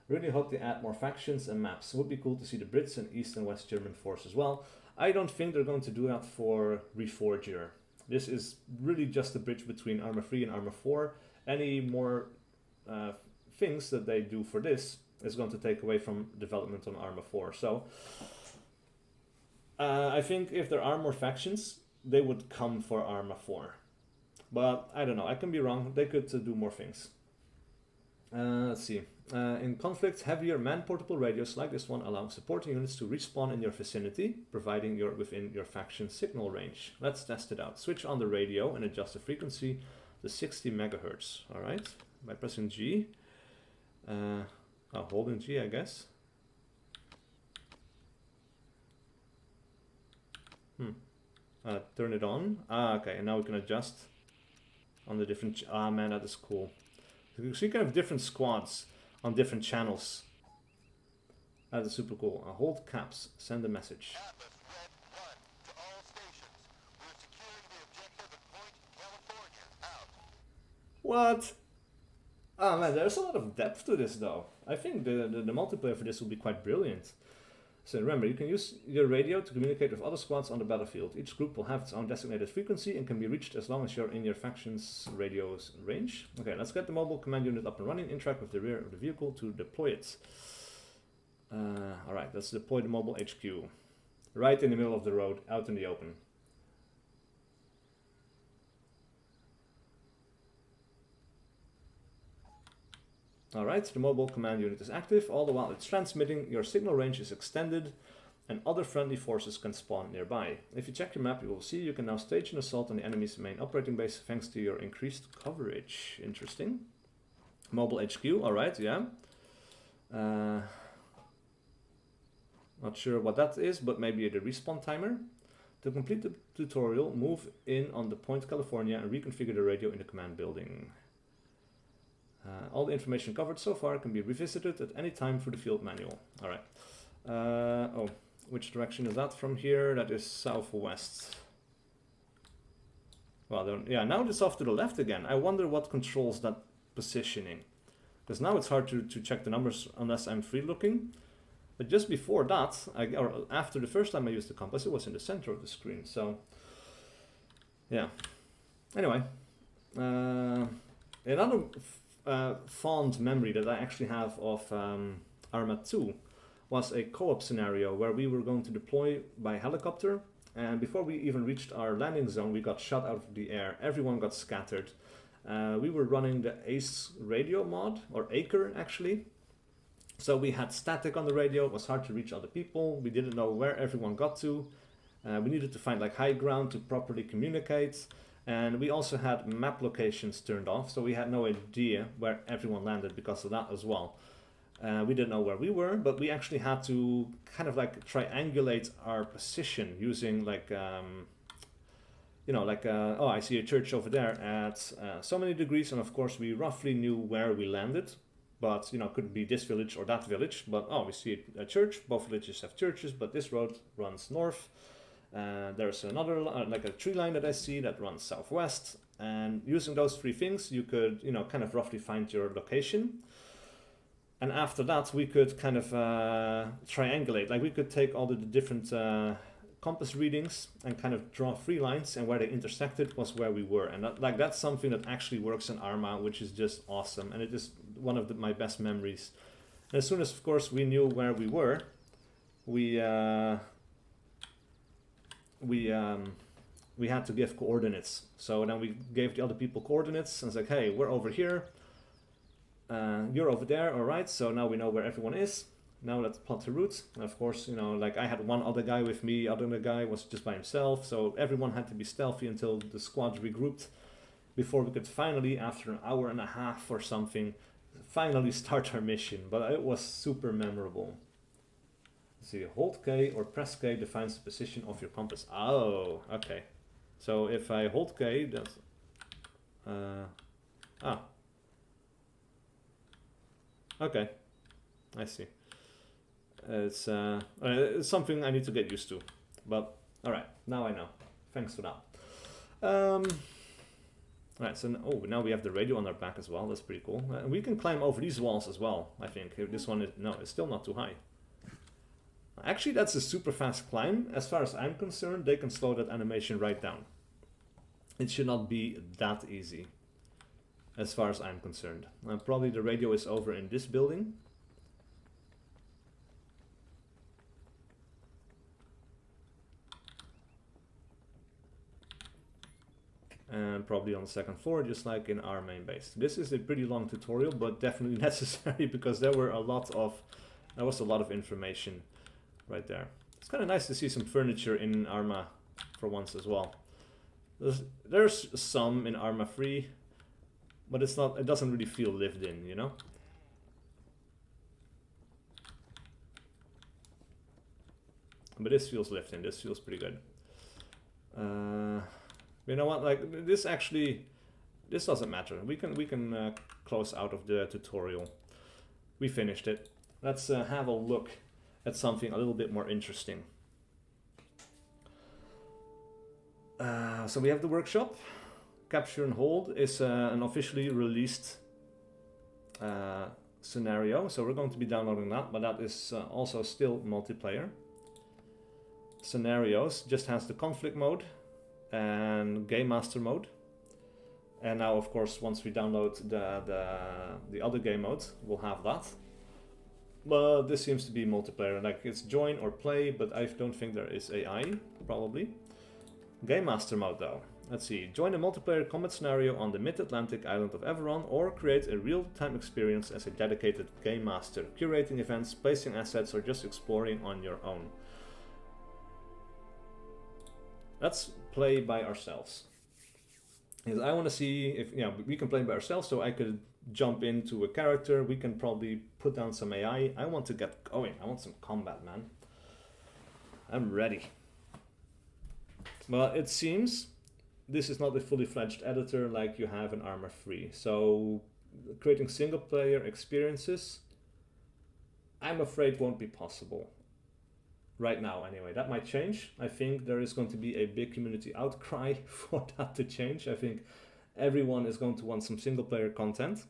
Really hope they add more factions and maps. It would be cool to see the Brits and East and West German force as well. I don't think they're going to do that for Reforger. This is really just a bridge between ArmA 3 and ArmA 4. Any more things that they do for this is going to take away from development on ArmA 4. So I think if there are more factions, they would come for ArmA 4. But I don't know, I can be wrong. They could do more things. Let's see. In conflict, heavier man-portable radios like this one allow supporting units to respawn in your vicinity, providing you're within your faction signal range. Let's test it out. Switch on the radio and adjust the frequency to 60 megahertz. All right, by pressing G. Holding G, I guess. Turn it on. Okay, and now we can adjust on the different. Man, that is cool. So you can have different squads on different channels. That is super cool. Hold caps, send a message. What? Oh man, there's a lot of depth to this though. I think the multiplayer for this will be quite brilliant. So remember, you can use your radio to communicate with other squads on the battlefield. Each group will have its own designated frequency and can be reached as long as you're in your faction's radio's range. Okay, let's get the mobile command unit up and running. Interact with the rear of the vehicle to deploy it. Alright, let's deploy the mobile HQ. Right in the middle of the road, out in the open. Alright, the mobile command unit is active. All the while it's transmitting, your signal range is extended and other friendly forces can spawn nearby. If you check your map, you will see you can now stage an assault on the enemy's main operating base thanks to your increased coverage. Interesting. Mobile HQ, alright, yeah. Not sure what that is, but maybe the respawn timer. To complete the tutorial, move in on the point California and reconfigure the radio in the command building. All the information covered so far can be revisited at any time through the field manual. Alright. Oh, which direction is that from here? That is southwest. Well, yeah, now it's off to the left again. I wonder what controls that positioning. Because now it's hard to check the numbers unless I'm free looking. But just before that, or after the first time I used the compass, it was in the center of the screen. So, yeah. Anyway, another fond memory that I actually have of ArmA 2 was a co-op scenario where we were going to deploy by helicopter, and before we even reached our landing zone, we got shot out of the air. Everyone got scattered. We were running the ACE radio mod, or Acre actually. So we had static on the radio, it was hard to reach other people, we didn't know where everyone got to. We needed to find like high ground to properly communicate. And we also had map locations turned off, so we had no idea where everyone landed because of that as well. We didn't know where we were, but we actually had to kind of like triangulate our position using like, oh, I see a church over there at so many degrees, and of course we roughly knew where we landed, but could be this village or that village, but oh, we see a church, both villages have churches, but this road runs north. There's another, like a tree line that I see that runs southwest, and using those three things, you could, kind of roughly find your location. And after that, we could kind of triangulate. Like we could take all the different compass readings and kind of draw three lines, and where they intersected was where we were. And that's something that actually works in ArmA, which is just awesome. And it is one of my best memories. And as soon as, of course, we knew where we were, we had to give coordinates. So then we gave the other people coordinates and it's like, hey, we're over here. You're over there, all right, so now we know where everyone is. Now let's plot the route. And of course, like I had one other guy with me, other guy was just by himself, so everyone had to be stealthy until the squad regrouped before we could finally, after an hour and a half or something, finally start our mission. But it was super memorable. Let's see, hold K or press K defines the position of your compass. Oh, okay. So if I hold K, that's... Okay, I see. It's something I need to get used to, but all right, now I know. Thanks for that. All right, so now we have the radio on our back as well. That's pretty cool. We can climb over these walls as well. I think this one is it's still not too high. Actually, that's a super fast climb. As far as I'm concerned, they can slow that animation right down. It should not be that easy. As far as I'm concerned. Probably the radio is over in this building. And probably on the second floor, just like in our main base. This is a pretty long tutorial, but definitely necessary because there was a lot of information right there. It's kind of nice to see some furniture in ArmA for once as well. There's some in ArmA 3. But it doesn't really feel lived in, But this feels lived in, this feels pretty good. You know what, like this doesn't matter. We can close out of the tutorial. We finished it. Let's have a look at something a little bit more interesting. So we have the workshop. Capture and Hold is an officially released scenario, so we're going to be downloading that, but that is also still multiplayer. Scenarios just has the conflict mode and game master mode, and now of course once we download the other game mode, we'll have that. But this seems to be multiplayer, like it's join or play, but I don't think there is AI, probably. Game master mode though. Let's see, join a multiplayer combat scenario on the mid-Atlantic island of Everon, or create a real-time experience as a dedicated game master, curating events, placing assets, or just exploring on your own. Let's play by ourselves. Because I want to see if we can play by ourselves, so I could jump into a character, we can probably put down some AI. I want to get going, I want some combat, man. I'm ready. Well, it seems this is not a fully fledged editor like you have in ArmA 3. So creating single player experiences, I'm afraid won't be possible. Right now anyway. That might change. I think there is going to be a big community outcry for that to change. I think everyone is going to want some single player content.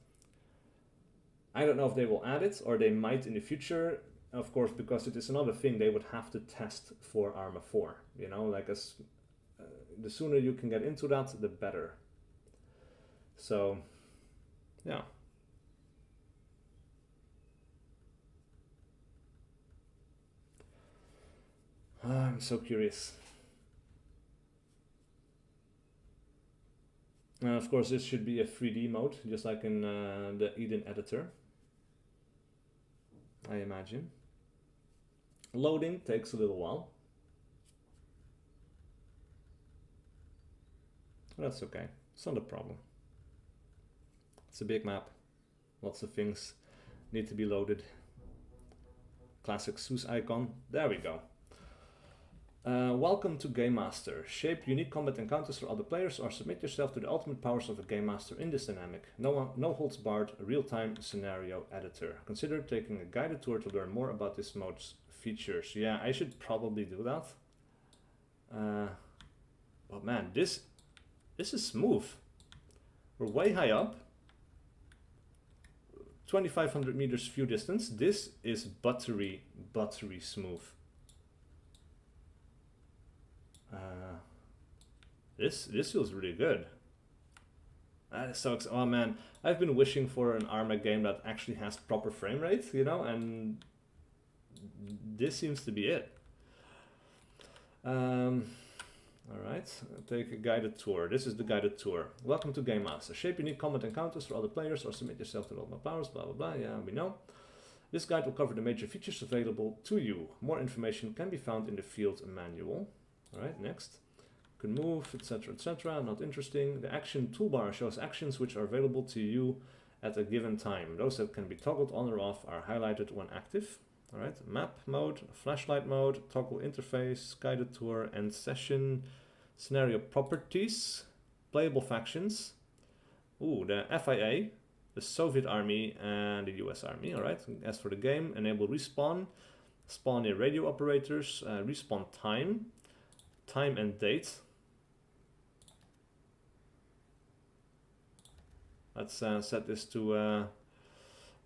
I don't know if they will add it, or they might in the future. of course, because it is another thing they would have to test for ArmA 4. You know, like the sooner you can get into that, the better. So, yeah. I'm so curious. And of course, this should be a 3D mode, just like in the Eden editor, I imagine. Loading takes a little while. That's okay. It's not a problem. It's a big map. Lots of things need to be loaded. Classic SUS icon. There we go. Welcome to Game Master. Shape unique combat encounters for other players or submit yourself to the ultimate powers of a Game Master in this dynamic, no holds barred, real-time scenario editor. Consider taking a guided tour to learn more about this mode's features. Yeah, I should probably do that. Oh man, this is smooth. We're way high up. 2,500 meters view distance. This is buttery smooth. This feels really good. That is so oh man, I've been wishing for an ArmA game that actually has proper frame rate, you know, and this seems to be it. Alright, take a guided tour. This is the guided tour. Welcome to Game Master. Shape unique combat encounters for other players or submit yourself to all my powers, blah blah blah. Yeah, we know. This guide will cover the major features available to you. More information can be found in the field manual. Alright, next. You can move, etc, etc. Not interesting. The action toolbar shows actions which are available to you at a given time. Those that can be toggled on or off are highlighted when active. Alright, map mode, flashlight mode, toggle interface, guided tour, end session, scenario properties, playable factions. Ooh, the FIA, the Soviet Army, and the US Army. Alright, as for the game, enable respawn, spawn near radio operators, respawn time, time and date. Let's set this to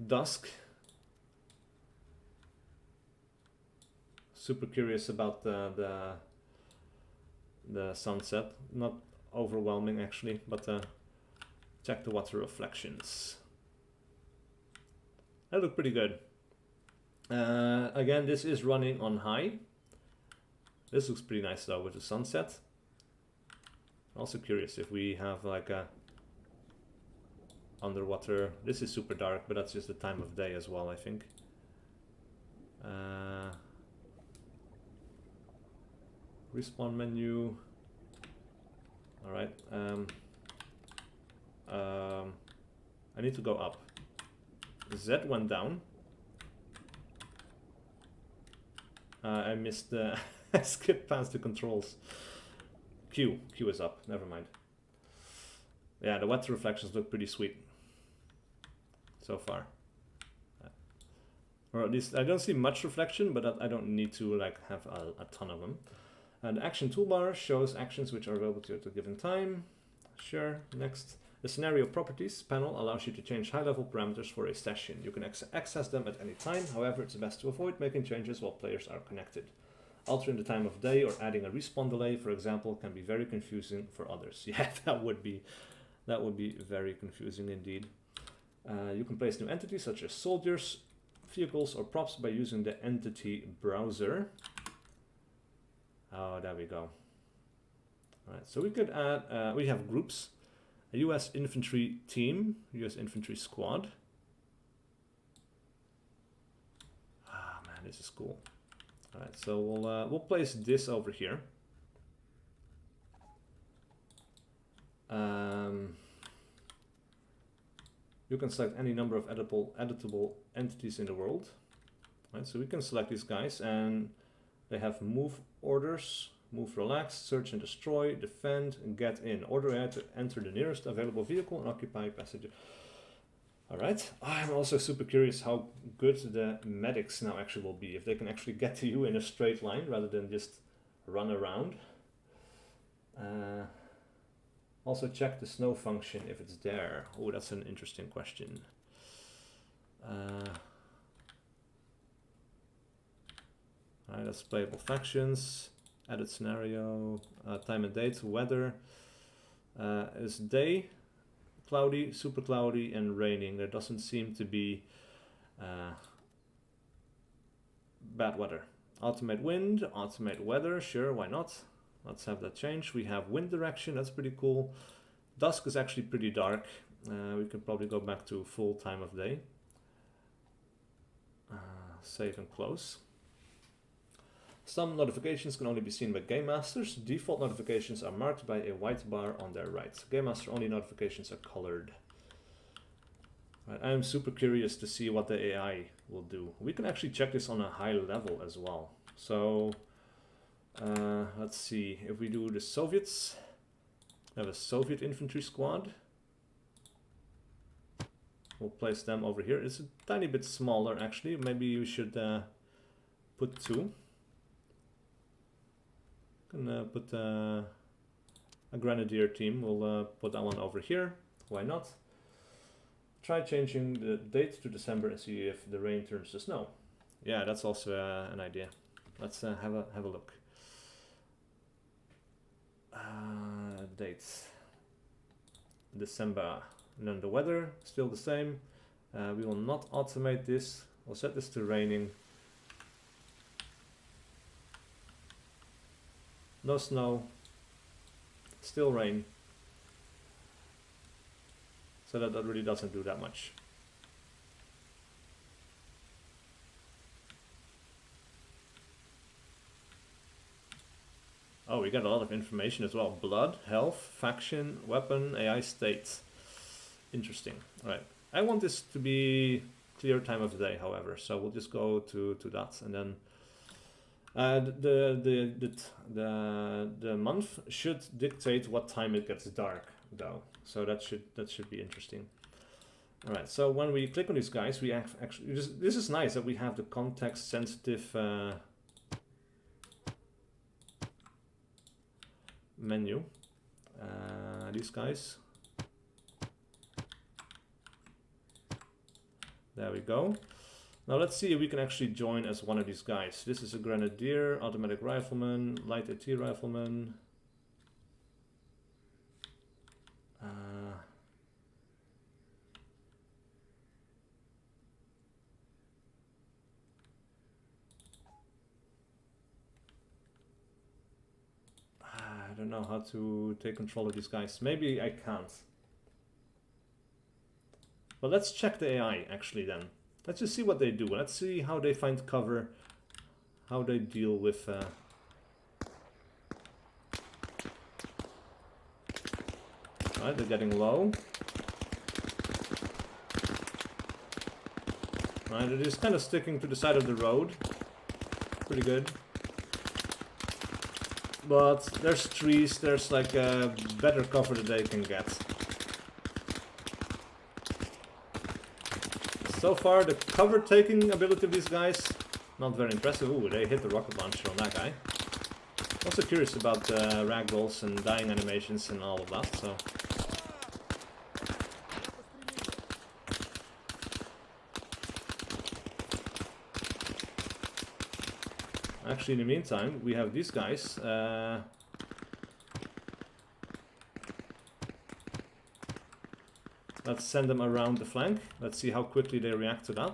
dusk. Super curious about the sunset. Not overwhelming actually, but check the water reflections. That look pretty good. Again, this is running on high. This looks pretty nice though with the sunset. Also curious if we have like a underwater. This is super dark, but that's just the time of day as well, I think. Respawn menu. Alright. I need to go up. Z went down. I missed the I skipped past the controls. Q is up, never mind. Yeah, the water reflections look pretty sweet so far. Or at least I don't see much reflection, but I don't need to like have a ton of them. And the action toolbar shows actions which are available to you at a given time. Sure, next. The scenario properties panel allows you to change high-level parameters for a session. You can access them at any time, however it's best to avoid making changes while players are connected. Altering the time of day or adding a respawn delay, for example, can be very confusing for others. Yeah, that would be very confusing indeed. You can place new entities such as soldiers, vehicles, or props by using the entity browser. Oh, there we go. Alright, so we could add, we have groups, a US infantry team, US infantry squad. Ah, man, this is cool. Alright, so we'll place this over here. You can select any number of editable entities in the world. Right, so we can select these guys, and they have move orders, move relax, search and destroy, defend, and get in. Order you to enter the nearest available vehicle and occupy passage. Alright, I'm also super curious how good the medics now actually will be, if they can actually get to you in a straight line rather than just run around. Also check the snow function if it's there. Oh, that's an interesting question. Alright, that's playable factions, edit scenario, time and date, weather. Is day, cloudy, super cloudy, and raining. There doesn't seem to be bad weather. Automate wind, automate weather, sure, why not? Let's have that change. We have wind direction, that's pretty cool. Dusk is actually pretty dark. We can probably go back to full time of day. Save and close. Some notifications can only be seen by Game Masters. Default notifications are marked by a white bar on their right. Game Master only notifications are colored. Right, I'm super curious to see what the AI will do. We can actually check this on a high level as well. So let's see, if we do the Soviets, we have a Soviet Infantry Squad. We'll place them over here. It's a tiny bit smaller actually. Maybe you should put 2. Can put a Grenadier team. We'll put that one over here. Why not? Try changing the date to December and see if the rain turns to snow. Yeah, that's also an idea. Let's have a look. Dates. December. And then the weather, still the same. We will not automate this. We'll set this to raining. No snow. Still rain. So that really doesn't do that much. Oh, we got a lot of information as well. Blood, health, faction, weapon, AI state. Interesting. All right. I want this to be clear time of day, however. So we'll just go to that, and then the month should dictate what time it gets dark, though. So that should be interesting. All right. So when we click on these guys, we actually this is nice that we have the context sensitive menu. These guys. There we go. Now let's see if we can actually join as one of these guys. This is a Grenadier, Automatic Rifleman, Light AT Rifleman. I don't know how to take control of these guys. Maybe I can't. But let's check the AI actually then. Let's just see what they do. Let's see how they find cover, how they deal with... Alright, they're getting low. Alright, they're just kind of sticking to the side of the road. Pretty good. But there's trees, there's like a better cover that they can get. So far, the cover-taking ability of these guys, not very impressive. Ooh, they hit the rocket launcher on that guy. Also curious about ragdolls and dying animations and all of that, so... Actually, in the meantime, we have these guys. Let's send them around the flank. Let's see how quickly they react to that.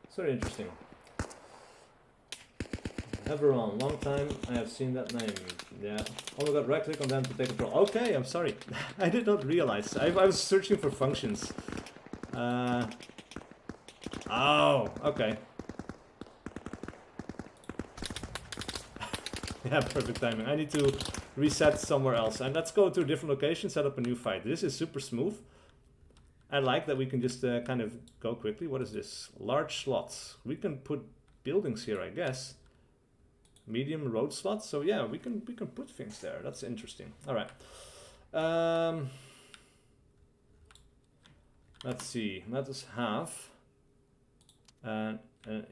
It's very interesting. Everon, long time I have seen that name. Yeah. Oh my god, right click on them to take control. Okay, I'm sorry. I did not realize. I was searching for functions. Oh, okay. Yeah, perfect timing. I need to reset somewhere else. And let's go to a different location, set up a new fight. This is super smooth. I like that we can just kind of go quickly. What is this? Large slots. We can put buildings here, I guess. Medium road slots. So yeah, we can put things there. That's interesting. All right. Let's see. Let us have an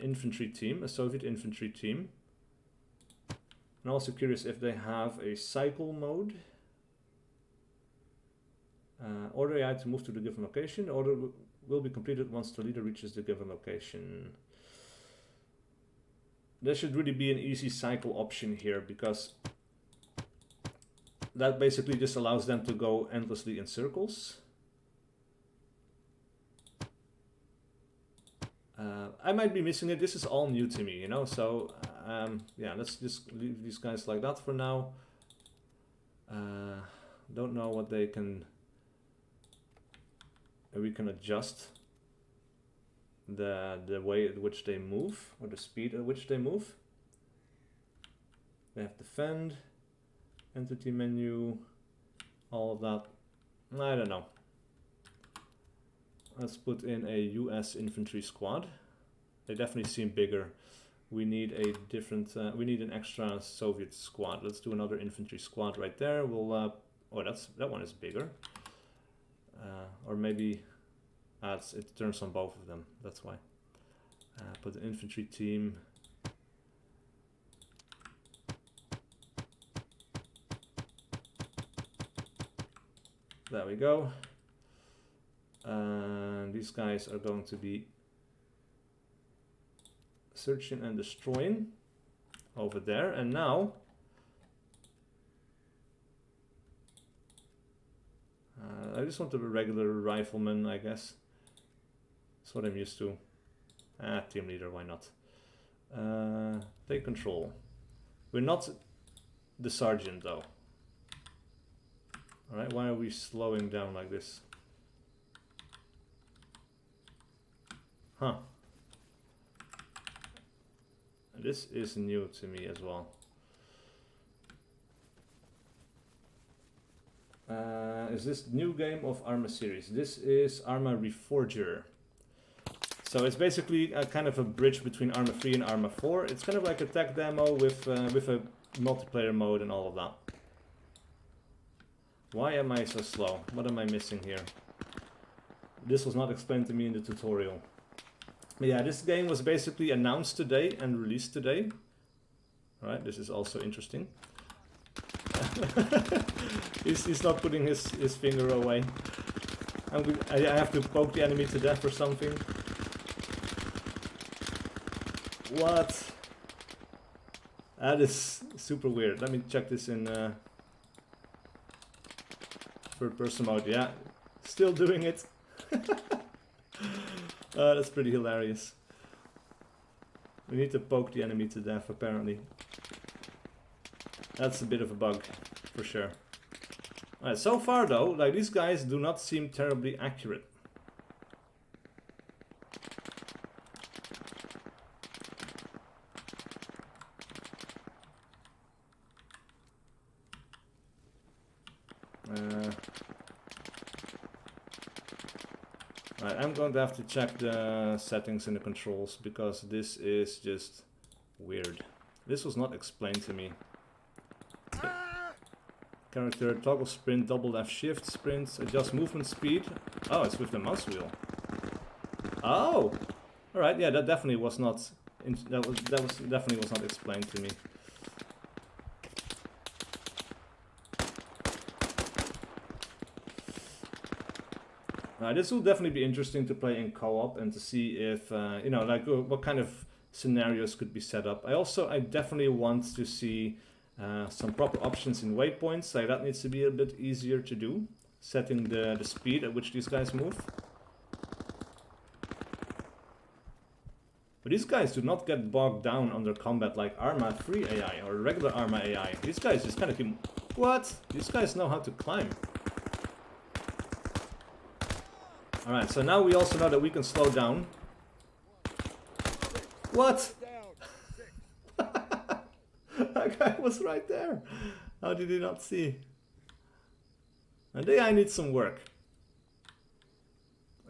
infantry team, a Soviet infantry team. I'm also curious if they have a cycle mode. Order AI to move to the given location. Order will be completed once the leader reaches the given location. There should really be an easy cycle option here, because that basically just allows them to go endlessly in circles. I might be missing it. This is all new to me, you know, so yeah, let's just leave these guys like that for now. Don't know what they can... We can adjust the way at which they move, or the speed at which they move. We have defend, entity menu, all of that. I don't know. Let's put in a US Infantry Squad. They definitely seem bigger. We need a different, we need an extra Soviet squad. Let's do another Infantry Squad right there. We'll, oh, that one is bigger. Or maybe, it turns on both of them, that's why. Put the infantry team. There we go. These guys are going to be searching and destroying over there. And now I just want a regular rifleman, I guess. That's what I'm used to. Team leader, why not? Take control. We're not the sergeant though. Alright, why are we slowing down like this? Huh. This is new to me as well. Is this new game of ArmA series? This is ArmA Reforger. So it's basically a kind of a bridge between ArmA 3 and ArmA 4. It's kind of like a tech demo with a multiplayer mode and all of that. Why am I so slow? What am I missing here? This was not explained to me in the tutorial. But yeah, this game was basically announced today and released today. Alright, this is also interesting. he's not putting his finger away. I have to poke the enemy to death or something. What? That is super weird. Let me check this in third person mode. Yeah, still doing it. That's pretty hilarious. We need to poke the enemy to death apparently. That's a bit of a bug, for sure. Alright, so far though, like these guys do not seem terribly accurate. Right, I'm going to have to check the settings in the controls because this is just weird. This was not explained to me. Character, toggle sprint, double left shift, sprint, adjust movement speed. Oh, it's with the mouse wheel. Oh! Alright, yeah, that definitely was not definitely was not explained to me. This will definitely be interesting to play in co-op and to see if, you know, like what kind of scenarios could be set up. I definitely want to see some proper options in waypoints. Like that needs to be a bit easier to do. Setting the speed at which these guys move. But these guys do not get bogged down under combat like ArmA 3 AI or regular ArmA AI. These guys just kind of keep... What? These guys know how to climb. Alright, so now we also know that we can slow down. What? That guy was right there. How did he not see? And I need some work.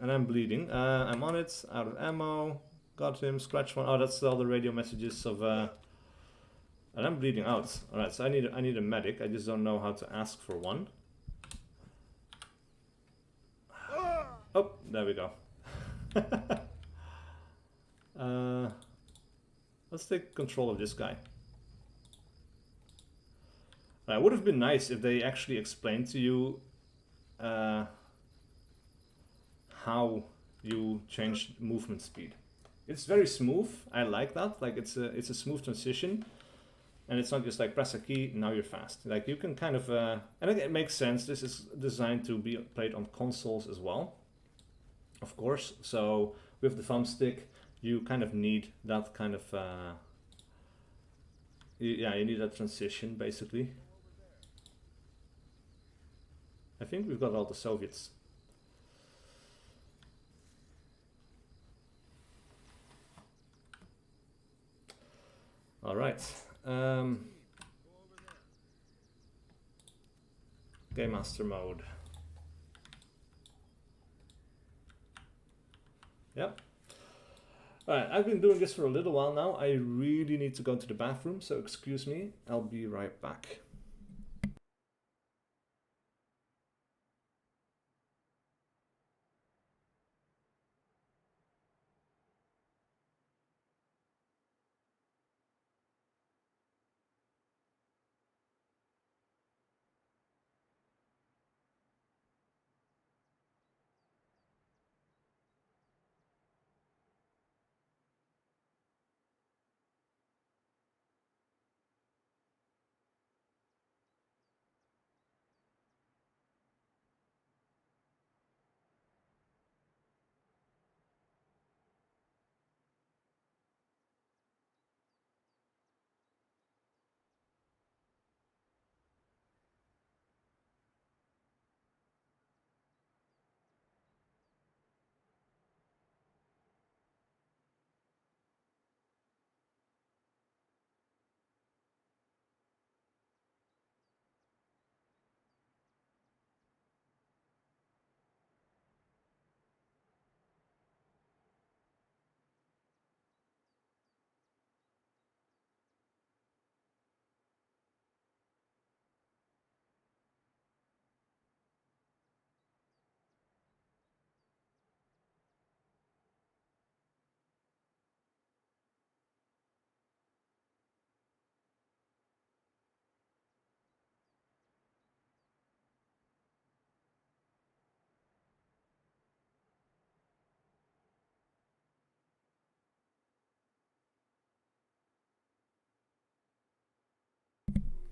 And I'm bleeding. I'm on it, out of ammo. Got him, scratch one. Oh, that's all the radio messages of... And I'm bleeding out. Alright, so I need a medic. I just don't know how to ask for one. Oh, there we go. Let's take control of this guy. It would have been nice if they actually explained to you how you change movement speed. It's very smooth. I like that. Like it's a smooth transition, and it's not just like press a key, now you're fast. Like you can kind of, and it makes sense. This is designed to be played on consoles as well, of course. So with the thumbstick, you kind of need that kind of, yeah, you need that transition basically. I think we've got all the Soviets. All right. Game Master mode. Yep. Alright, I've been doing this for a little while now. I really need to go to the bathroom, so excuse me. I'll be right back.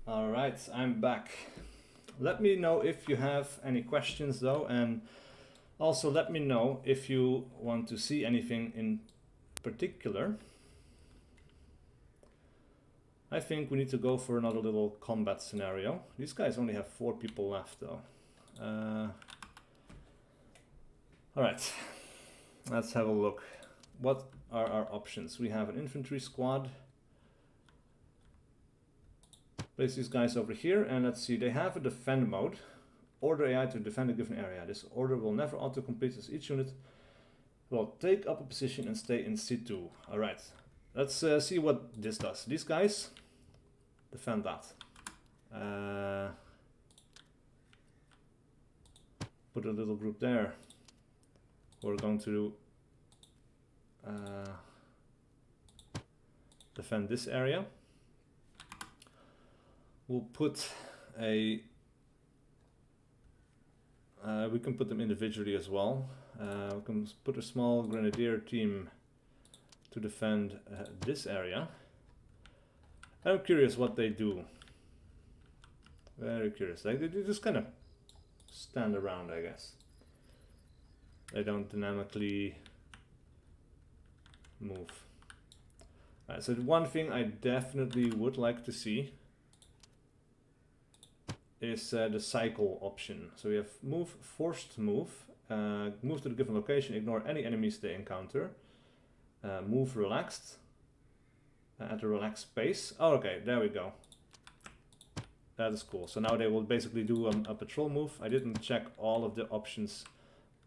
Alright, I'm back. Let me know if you have any questions though, and also let me know if you want to see anything in particular. I think we need to go for another little combat scenario. These guys only have 4 people left though. Alright, let's have a look. What are our options? We have an infantry squad. Place these guys over here, and let's see, they have a defend mode. Order AI to defend a given area. This order will never auto-complete as each unit will take up a position and stay in situ. Alright, let's see what this does. These guys defend that. Put a little group there. We're going to defend this area. We'll put a, we can put them individually as well. We can put a small grenadier team to defend this area. I'm curious what they do. Very curious. Like they just kind of stand around, I guess. They don't dynamically move. Alright, so the one thing I definitely would like to see is the cycle option. So we have move, forced move, move to the given location, ignore any enemies they encounter, move relaxed, at a relaxed pace. Oh, okay, there we go. That is cool. So now they will basically do a patrol move. I didn't check all of the options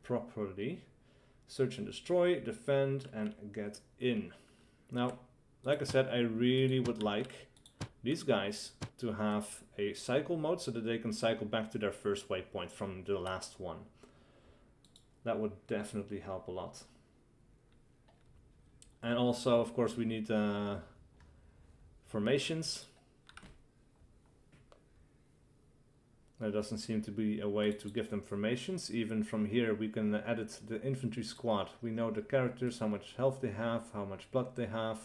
properly. Search and destroy, defend, and get in. Now, like I said, I really would like these guys to have a cycle mode so that they can cycle back to their first waypoint from the last one. That would definitely help a lot. And also, of course, we need formations. There doesn't seem to be a way to give them formations. Even from here we can edit the infantry squad. We know the characters, how much health they have, how much blood they have.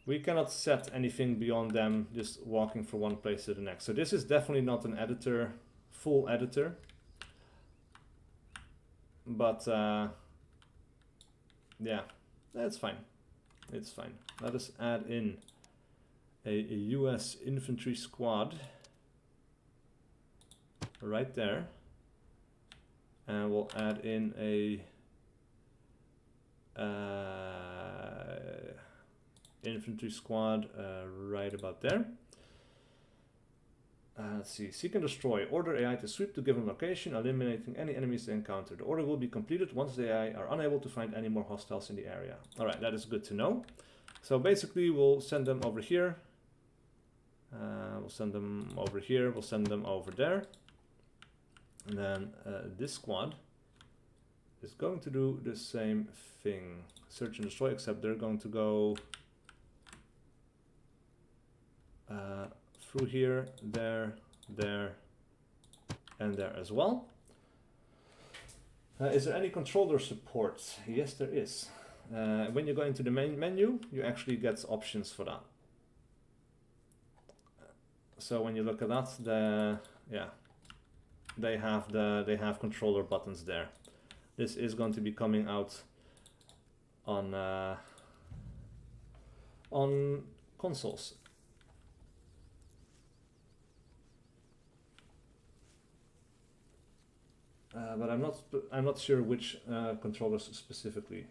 We cannot set anything beyond them just walking from one place to the next. So this is definitely not an editor, full editor. But yeah, that's fine. It's fine. Let us add in a US infantry squad right there. And we'll add in a infantry squad right about there. Let's see, seek and destroy. Order AI to sweep to given location, eliminating any enemies they encounter. The order will be completed once the AI are unable to find any more hostiles in the area. Alright, that is good to know. So basically we'll send them over here. We'll send them over here, we'll send them over there. And then this squad is going to do the same thing. Search and destroy, except they're going to go through here, there, and there as well. Is there any controller support? Yes, there is. When you go into the main menu, you actually get options for that. So when you look at that, they have controller buttons there. This is going to be coming out on consoles. But I'm not sure which controllers specifically.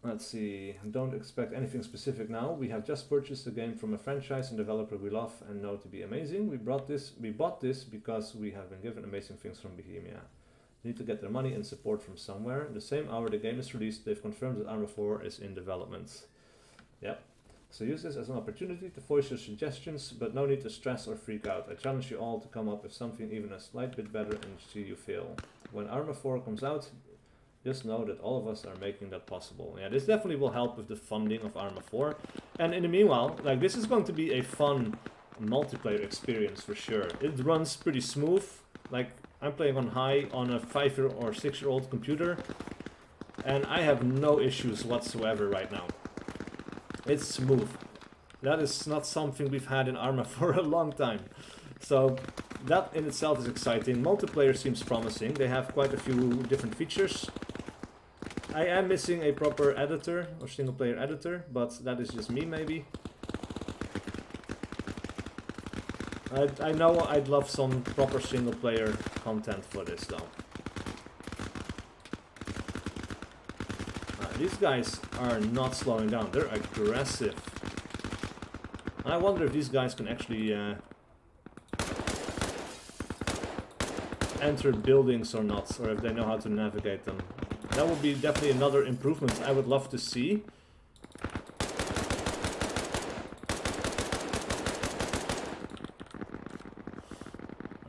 Let's see. Don't expect anything specific now. We have just purchased a game from a franchise and developer we love and know to be amazing. We bought this because we have been given amazing things from Bohemia. Need to get their money and support from somewhere. The same hour the game is released, they've confirmed that ArmA 4 is in development. Yep. So use this as an opportunity to voice your suggestions, but no need to stress or freak out. I challenge you all to come up with something even a slight bit better and see you fail. When ArmA 4 comes out, just know that all of us are making that possible. Yeah, this definitely will help with the funding of ArmA 4. And in the meanwhile, like, this is going to be a fun multiplayer experience for sure. It runs pretty smooth. Like, I'm playing on high on a 5-year or 6-year-old computer, and I have no issues whatsoever right now. It's smooth. That is not something we've had in ArmA for a long time. So that in itself is exciting. Multiplayer seems promising. They have quite a few different features. I am missing a proper editor or single player editor, but that is just me maybe. I know I'd love some proper single player content for this though. These guys are not slowing down, they're aggressive. I wonder if these guys can actually enter buildings or not, or if they know how to navigate them. That would be definitely another improvement I would love to see.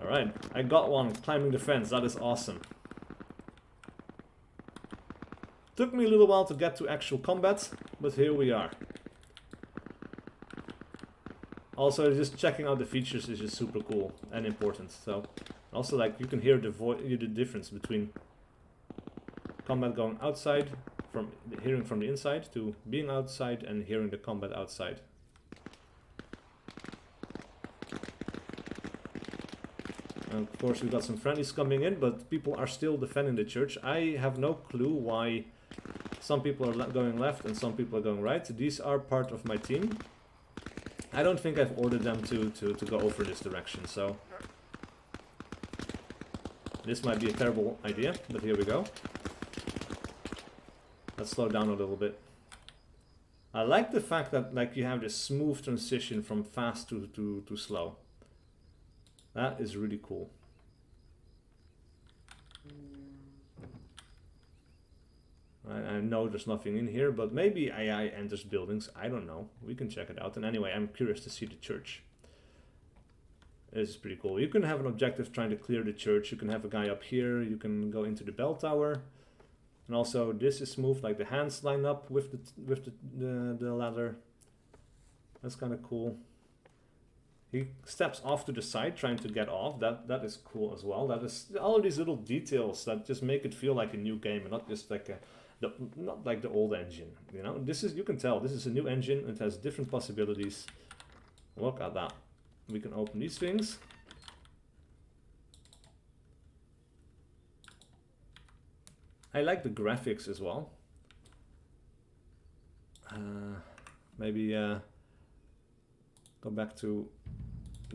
Alright, I got one climbing the fence, that is awesome. Took me a little while to get to actual combat, but here we are. Also, just checking out the features is just super cool and important. So, also, like, you can hear the difference between combat going outside, from hearing from the inside, to being outside and hearing the combat outside. And of course, we've got some friendlies coming in, but people are still defending the church. I have no clue why some people are going left and some people are going right. These are part of my team. I don't think I've ordered them to go over this direction, so this might be a terrible idea, but here we go. Let's slow down a little bit. I like the fact that, like, you have this smooth transition from fast to slow. That is really cool. I know there's nothing in here, but maybe AI enters buildings. I don't know. We can check it out. And anyway, I'm curious to see the church. This is pretty cool. You can have an objective trying to clear the church. You can have a guy up here. You can go into the bell tower. And also, this is smooth, like the hands line up with the ladder. That's kind of cool. He steps off to the side trying to get off. That is cool as well. That is all of these little details that just make it feel like a new game and not just like not like the old engine. You know, this is, you can tell this is a new engine. It has different possibilities. Look at that. We can open these things. I like the graphics as well. Maybe go back to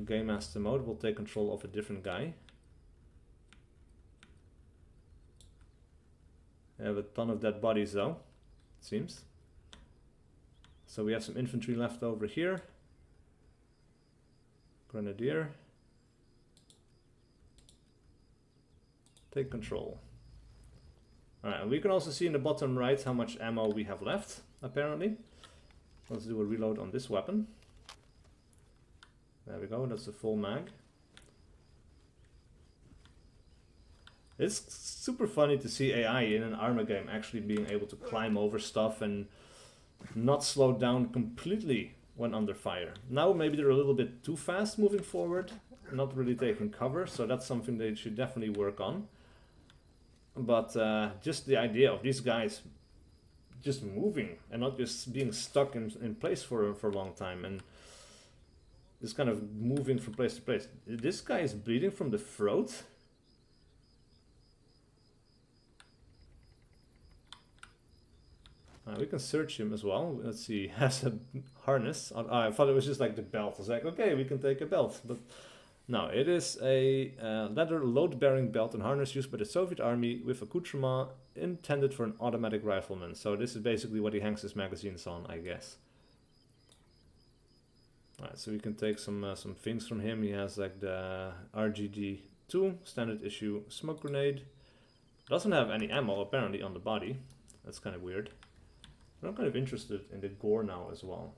Game Master mode. We'll take control of a different guy. I have a ton of dead bodies though, it seems. So we have some infantry left over here. Grenadier. Take control. Alright, and we can also see in the bottom right how much ammo we have left, apparently. Let's do a reload on this weapon. There we go, that's a full mag. It's super funny to see AI in an ArmA game actually being able to climb over stuff and not slow down completely when under fire. Now maybe they're a little bit too fast moving forward, not really taking cover, so that's something they should definitely work on. But just the idea of these guys just moving and not just being stuck in place for a long time and just kind of moving from place to place. This guy is bleeding from the throat. We can search him as well. Let's see, he has a harness. I thought it was just like the belt. I was like, okay, we can take a belt. But no, it is a leather load-bearing belt and harness used by the Soviet Army with accoutrement intended for an automatic rifleman. So this is basically what he hangs his magazines on, I guess. Alright, so we can take some things from him. He has like the RGD-2 standard issue smoke grenade. Doesn't have any ammo apparently on the body. That's kind of weird. But I'm kind of interested in the gore now as well.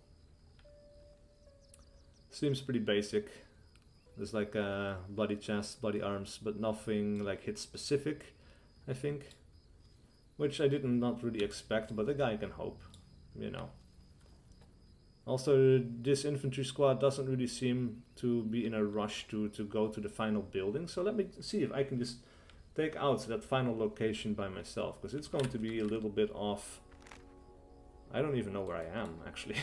Seems pretty basic. There's like a bloody chest, bloody arms, but nothing like hit specific, I think. Which I did not really expect, but the guy can hope, you know. Also, this infantry squad doesn't really seem to be in a rush to go to the final building. So let me see if I can just take out that final location by myself, because it's going to be a little bit off. I don't even know where I am, actually.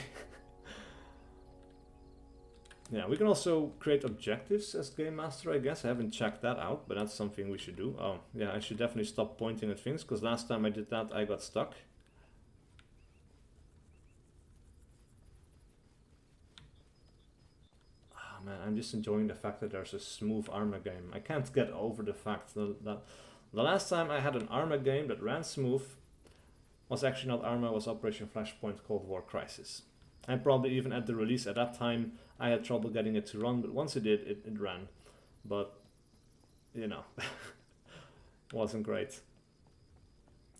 Yeah, we can also create objectives as Game Master, I guess. I haven't checked that out, but that's something we should do. Oh, yeah, I should definitely stop pointing at things, because last time I did that, I got stuck. Oh man, I'm just enjoying the fact that there's a smooth ArmA game. I can't get over the fact that the last time I had an ArmA game that ran smooth was actually not ArmA, was Operation Flashpoint Cold War Crisis. And probably even at the release at that time, I had trouble getting it to run, but once it did, it ran. But, you know, wasn't great.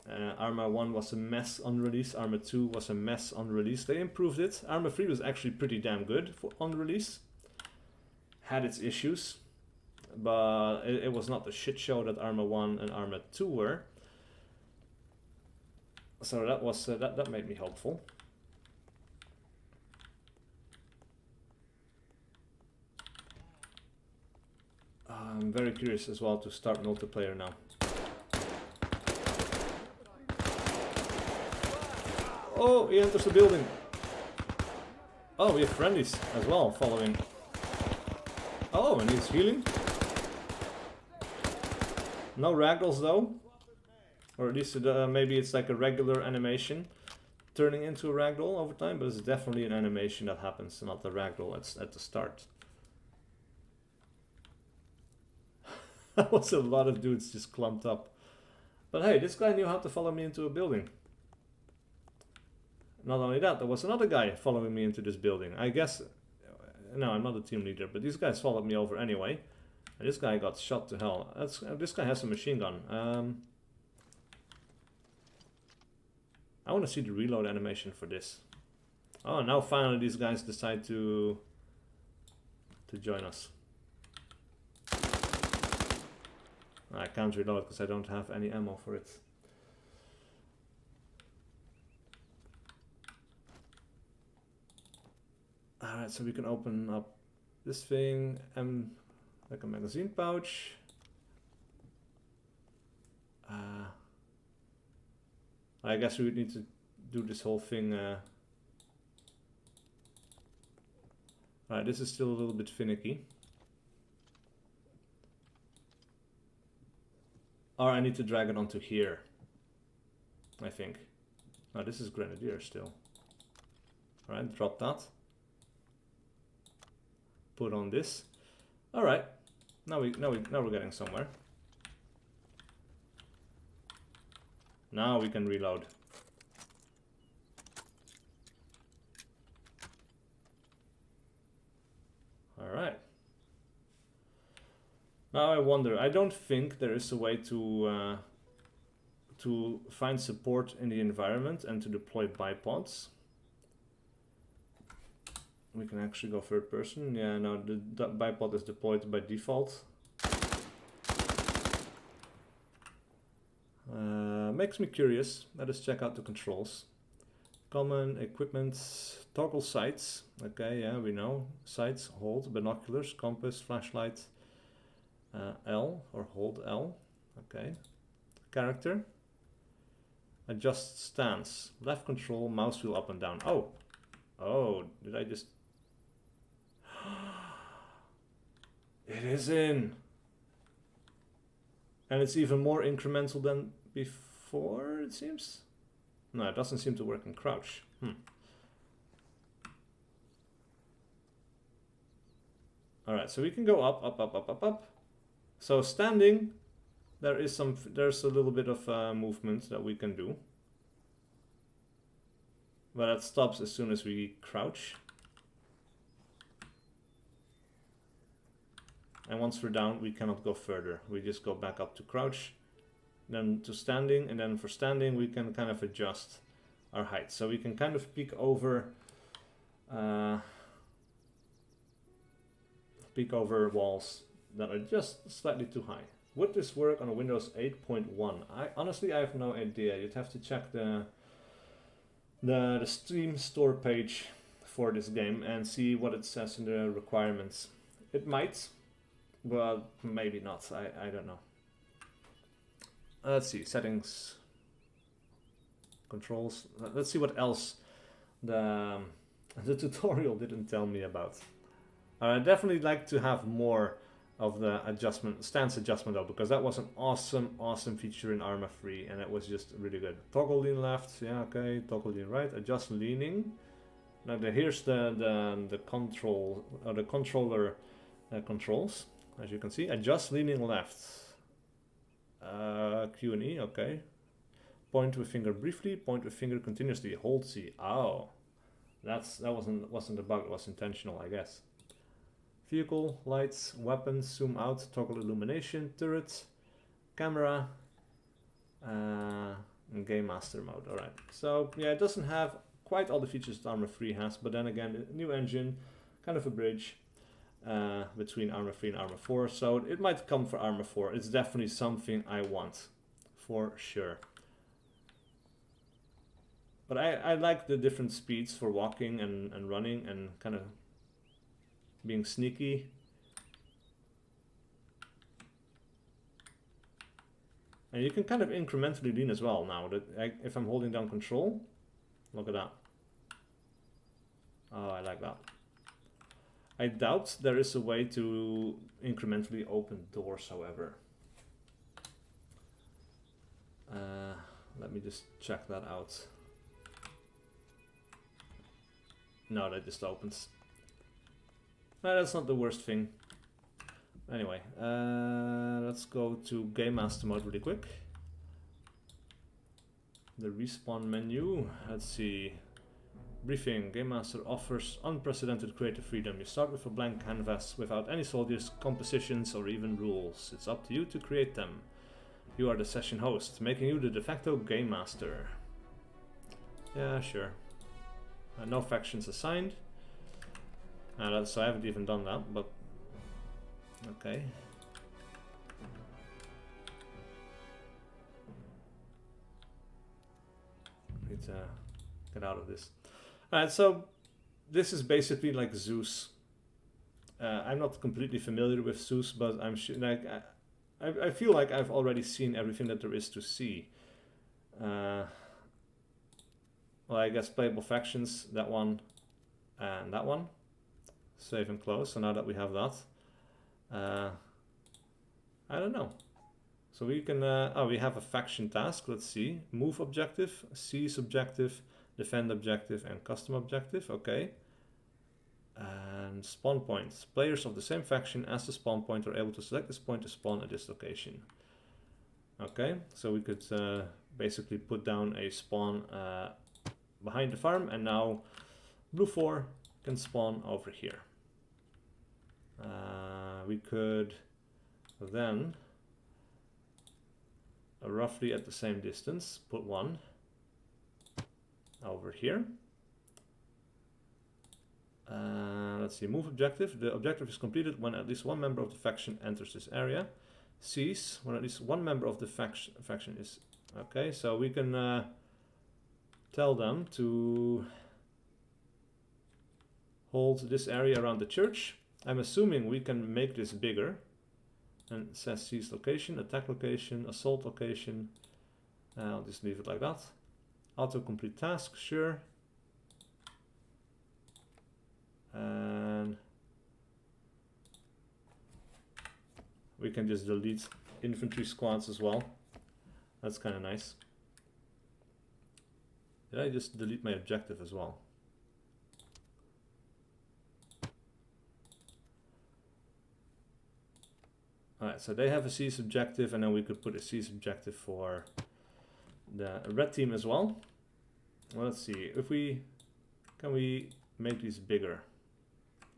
ArmA 1 was a mess on release, ArmA 2 was a mess on release. They improved it. ArmA 3 was actually pretty damn good on release. Had its issues, but it was not the shit show that ArmA 1 and ArmA 2 were. So that was that made me hopeful. I'm very curious as well to start multiplayer now. Oh, he enters the building. Oh, we have friendlies as well following. Oh, and he's healing. No ragdolls though. Or at least maybe it's like a regular animation turning into a ragdoll over time, but it's definitely an animation that happens, not the ragdoll at the start. That was a lot of dudes just clumped up. But hey, this guy knew how to follow me into a building. Not only that, there was another guy following me into this building. I guess, no, I'm not a team leader, but these guys followed me over anyway. And this guy got shot to hell. This guy has a machine gun. I want to see the reload animation for this. Oh, now finally these guys decide to join us. I can't reload because I don't have any ammo for it. Alright, so we can open up this thing, like a magazine pouch. I guess we would need to do this whole thing. Alright, this is still a little bit finicky. Or I need to drag it onto here, I think. No, this is Grenadier still. Alright, drop that. Put on this. Alright, now we're getting somewhere. Now we can reload. Alright. Now I wonder, I don't think there is a way to find support in the environment and to deploy bipods. We can actually go third person. Yeah, no, the bipod is deployed by default. Makes me curious. Let us check out the controls. Common equipment, toggle sights. Okay, yeah, we know. Sights, hold, binoculars, compass, flashlight, L or hold L. Okay. Character. Adjust stance. Left control, mouse wheel up and down. Oh. Oh, did I just... It is in. And it's even more incremental than before, it seems. No, it doesn't seem to work in crouch. Alright, so we can go up, up, up, up, up, up. So standing, there's a little bit of movement that we can do. But that stops as soon as we crouch. And once we're down, we cannot go further. We just go back up to crouch, then to standing, and then for standing, we can kind of adjust our height. So we can kind of peek over walls that are just slightly too high. Would this work on a Windows 8.1? Honestly, I have no idea. You'd have to check the Steam store page for this game and see what it says in the requirements. It might. Well, maybe not. I don't know. Let's see. Settings. Controls. Let's see what else the tutorial didn't tell me about. I'd definitely like to have more of the stance adjustment though, because that was an awesome feature in ArmA 3 and it was just really good. Toggle lean left. Yeah, okay. Toggle lean right. Adjust leaning. Now here's the control or the controller controls. As you can see, adjust leaning left. Q and E, okay. Point with finger briefly, point with finger continuously. Hold C. Oh, that wasn't a bug. It was intentional, I guess. Vehicle, lights, weapons, zoom out, toggle illumination, turret, camera, and game master mode. All right. So yeah, it doesn't have quite all the features that ArmA 3 has, but then again, the new engine, kind of a bridge. Between ArmA 3 and ArmA 4, so it might come for ArmA 4. It's definitely something I want, for sure. But I like the different speeds for walking and running and kind of being sneaky. And you can kind of incrementally lean as well now. If I'm holding down control, look at that. Oh, I like that. I doubt there is a way to incrementally open doors, however. Let me just check that out. No, that just opens. No, that's not the worst thing. Anyway, let's go to Game Master mode really quick. The respawn menu, let's see. Briefing. Game Master offers unprecedented creative freedom. You start with a blank canvas without any soldiers, compositions, or even rules. It's up to you to create them. You are the session host, making you the de facto Game Master. Yeah, sure. No factions assigned. So I haven't even done that, but... Okay. Need to get out of this. Alright, so this is basically like Zeus I'm not completely familiar with SUS, but I'm sure, like, I feel like I've already seen everything that there is to see. Well, I guess playable factions, that one and that one. Save and close. So now that we have that, I don't know. So we can, oh, we have a faction task. Let's see. Move objective, seize objective, defend objective, and custom objective. Okay. And spawn points. Players of the same faction as the spawn point are able to select this point to spawn at this location. Okay, so we could basically put down a spawn behind the farm, and now blue 4 can spawn over here. We could then, roughly at the same distance, put one over here. Let's see, move objective. The objective is completed when at least one member of the faction enters this area. Cease when at least one member of the faction is... Okay, so we can tell them to hold this area around the church. I'm assuming we can make this bigger. And it says seize location, attack location, assault location. I'll just leave it like that. Auto-complete task, sure. And we can just delete infantry squads as well. That's kind of nice. Did I just delete my objective as well? Alright, so they have a seize objective, and then we could put a seize objective for the red team as well. Well, let's see, if we can we make these bigger?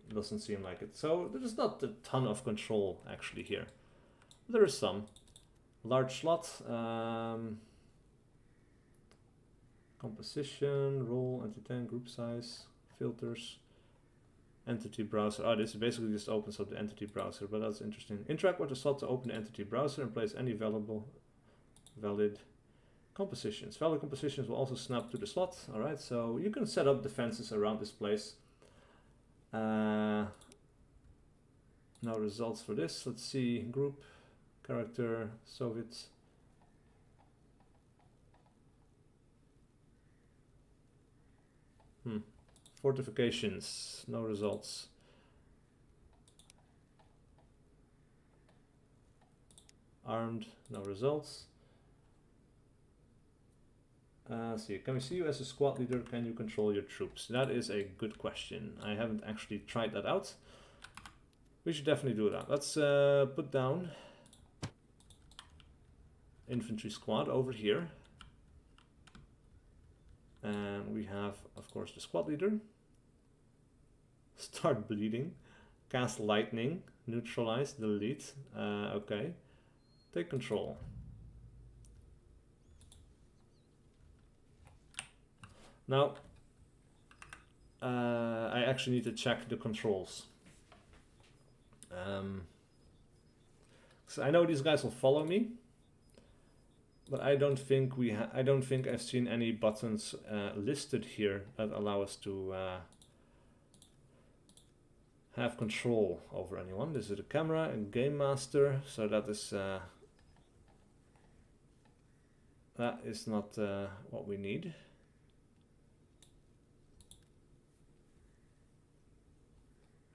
It doesn't seem like it. So there's not a ton of control actually here. There is some. Large slot, composition, role, entity group size, filters, entity browser. Oh, this basically just opens up the entity browser, but that's interesting. Interact with the slot to open the entity browser and place any valid compositions. Valid compositions will also snap to the slot. All right, so you can set up defenses around this place. No results for this. Let's see, group, character, Soviet. Fortifications, no results. Armed, no results. Let's see, can we see you as a squad leader? Can you control your troops? That is a good question. I haven't actually tried that out. We should definitely do that. Let's put down Infantry Squad over here. And we have, of course, the squad leader. Start bleeding. Cast lightning. Neutralize. Delete. Okay. Take control. Now, I actually need to check the controls. So I know these guys will follow me, but I don't think I've seen any buttons listed here that allow us to have control over anyone. This is the camera and game master, so that is not what we need.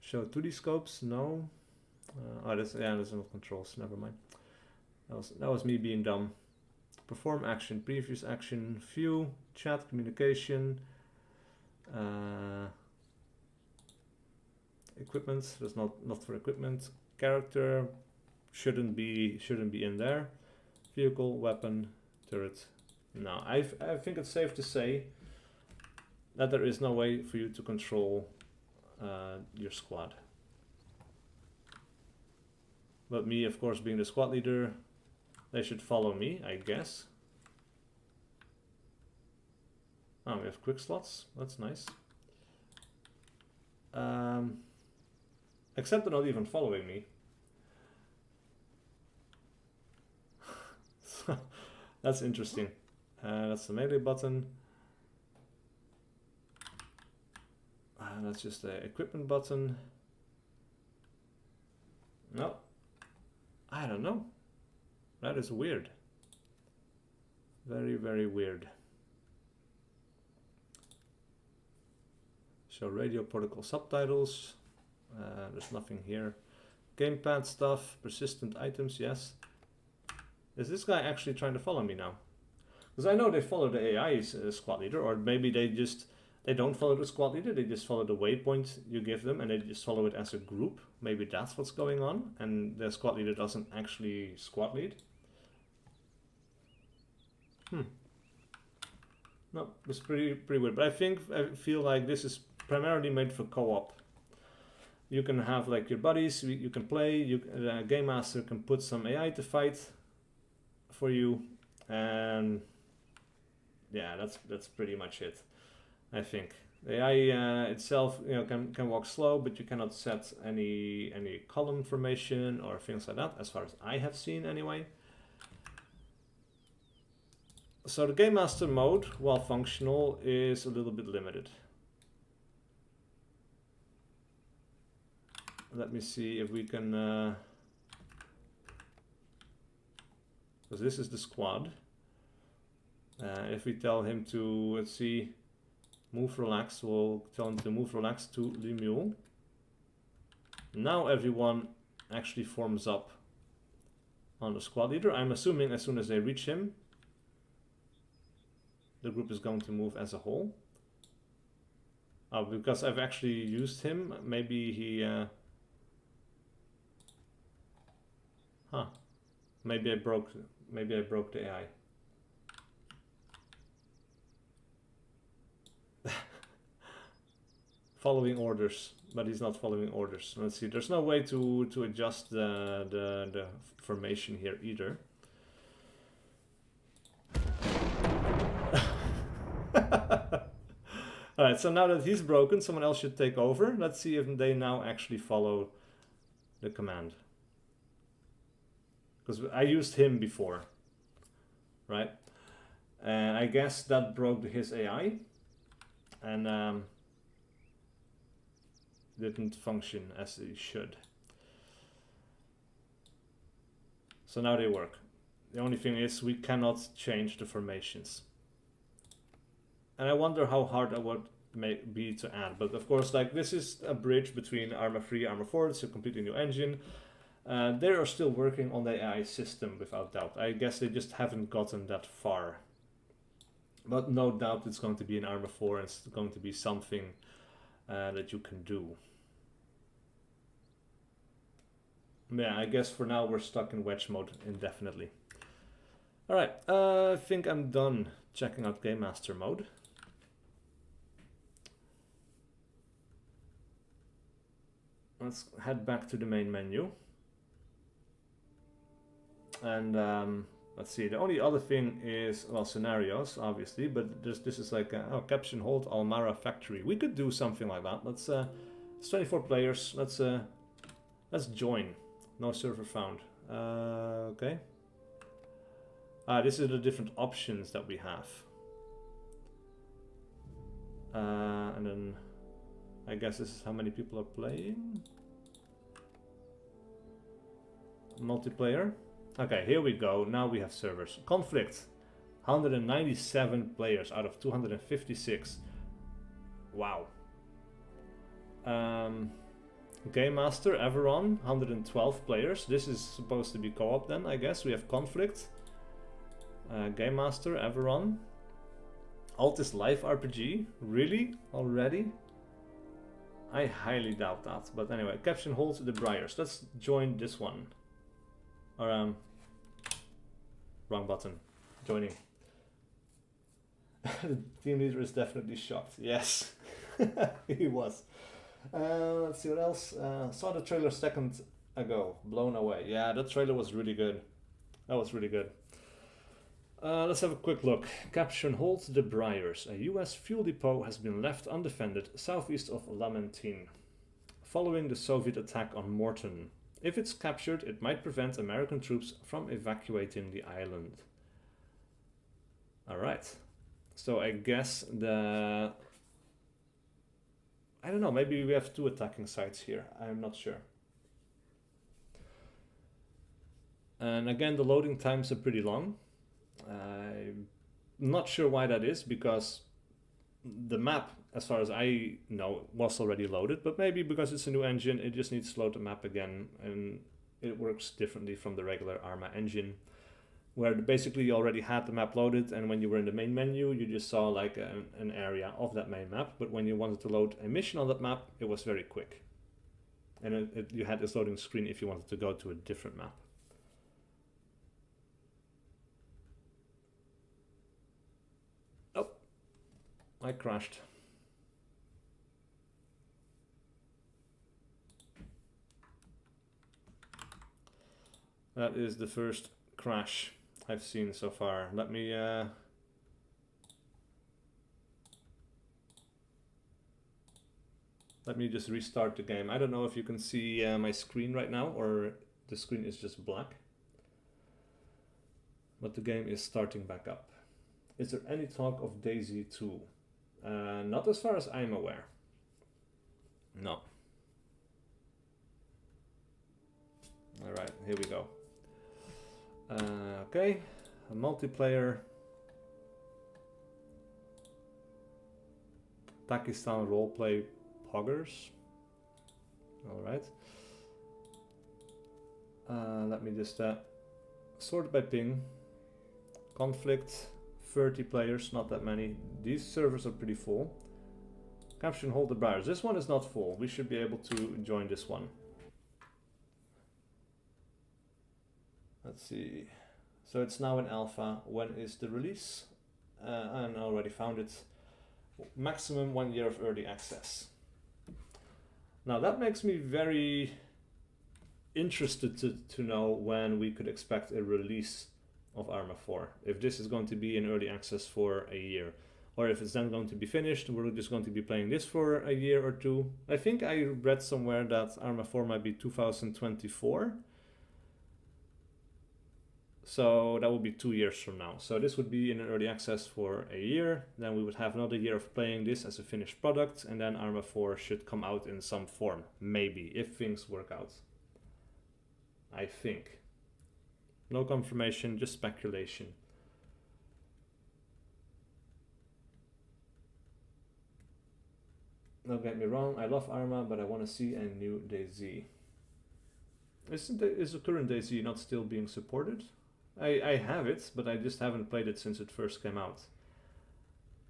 Show 2D scopes, no. That's not controls. Never mind. That was me being dumb. Perform action, previous action, view, chat, communication, equipment. That's not for equipment. Character shouldn't be in there. Vehicle, weapon, turret. No, I think it's safe to say that there is no way for you to control your squad. But me, of course, being the squad leader, they should follow me, I guess. Oh, we have quick slots. That's nice. Except they're not even following me. That's interesting. That's the melee button. That's just the equipment button. No. I don't know. That is weird. Very, very weird. So radio protocol subtitles. There's nothing here. Gamepad stuff, persistent items, yes. Is this guy actually trying to follow me now? Because I know they follow the AI squad leader, or maybe they don't follow the squad leader, they just follow the waypoint you give them and they just follow it as a group. Maybe that's what's going on, and the squad leader doesn't actually squad lead. No, it's pretty weird. But I feel like this is primarily made for co-op. You can have like your buddies, you can play, Game Master can put some AI to fight for you, and yeah, that's pretty much it. I think the AI itself, you know, can walk slow, but you cannot set any column formation or things like that, as far as I have seen anyway. So the Game Master mode, while functional, is a little bit limited. Let me see if we can, because this is the squad. If we tell him to, let's see, move relax, we'll tell him to move relax to the mule. Now everyone actually forms up on the squad leader. I'm assuming as soon as they reach him, the group is going to move as a whole. Because I've actually used him, maybe he... Maybe I broke the AI. Following orders, but he's not following orders. Let's see, there's no way to adjust the formation here either. Alright, so now that he's broken, someone else should take over. Let's see if they now actually follow the command. Because I used him before, right? And I guess that broke his AI and didn't function as it should. So now they work. The only thing is we cannot change the formations. And I wonder how hard that would be to add. But of course, like, this is a bridge between ArmA 3 and ArmA 4. It's a completely new engine. They are still working on the AI system, without doubt. I guess they just haven't gotten that far. But no doubt it's going to be in ArmA 4 and it's going to be something that you can do. Yeah, I guess for now we're stuck in wedge mode indefinitely. Alright, I think I'm done checking out Game Master mode. Let's head back to the main menu. And let's see, the only other thing is, well, scenarios, obviously, but this is like, caption hold Almara factory. We could do something like that. Let's, it's 24 players, let's join. No server found. Okay. This is the different options that we have. And then, I guess this is how many people are playing. Multiplayer. Okay, here we go. Now we have servers. Conflict. 197 players out of 256. Wow. Game Master, Everon, 112 players. This is supposed to be co-op then, I guess. We have Conflict. Game Master, Everon. Altis Life RPG. Really? Already? I highly doubt that. But anyway, caption holds the Briars. Let's join this one. Or, wrong button. Joining. The team leader is definitely shocked. Yes, he was. Let's see what else. Saw the trailer a second ago. Blown away. Yeah, that trailer was really good. That was really good. Let's have a quick look. Caption holds the Briars. A US fuel depot has been left undefended southeast of Lamentine, following the Soviet attack on Morton. If it's captured, it might prevent American troops from evacuating the island. Alright. So I guess I don't know, maybe we have two attacking sites here. I'm not sure. And again, the loading times are pretty long. I'm not sure why that is, because the map, as far as I know, was already loaded, but maybe because it's a new engine, it just needs to load the map again, and it works differently from the regular ArmA engine, where basically you already had the map loaded, and when you were in the main menu, you just saw like an area of that main map, but when you wanted to load a mission on that map, it was very quick. And you had this loading screen if you wanted to go to a different map. Oh, I crashed. That is the first crash I've seen so far. Let me just restart the game. I don't know if you can see my screen right now, or the screen is just black. But the game is starting back up. Is there any talk of DayZ 2? Not as far as I'm aware. No. Alright, here we go. Okay, a multiplayer. Pakistan roleplay poggers. Alright. Let me just sort by ping. Conflict, 30 players, not that many. These servers are pretty full. Capture and hold the browsers. This one is not full. We should be able to join this one. Let's see. So it's now in alpha. When is the release? I already found it. Maximum 1 year of early access. Now that makes me very interested to know when we could expect a release of ArmA 4. If this is going to be in early access for a year, or if it's then going to be finished, we're just going to be playing this for a year or two. I think I read somewhere that ArmA 4 might be 2024. So that would be 2 years from now. So this would be in early access for a year. Then we would have another year of playing this as a finished product. And then ArmA 4 should come out in some form. Maybe, if things work out. I think. No confirmation, just speculation. Don't get me wrong, I love ArmA, but I want to see a new DayZ. Is the current DayZ not still being supported? I have it, but I just haven't played it since it first came out.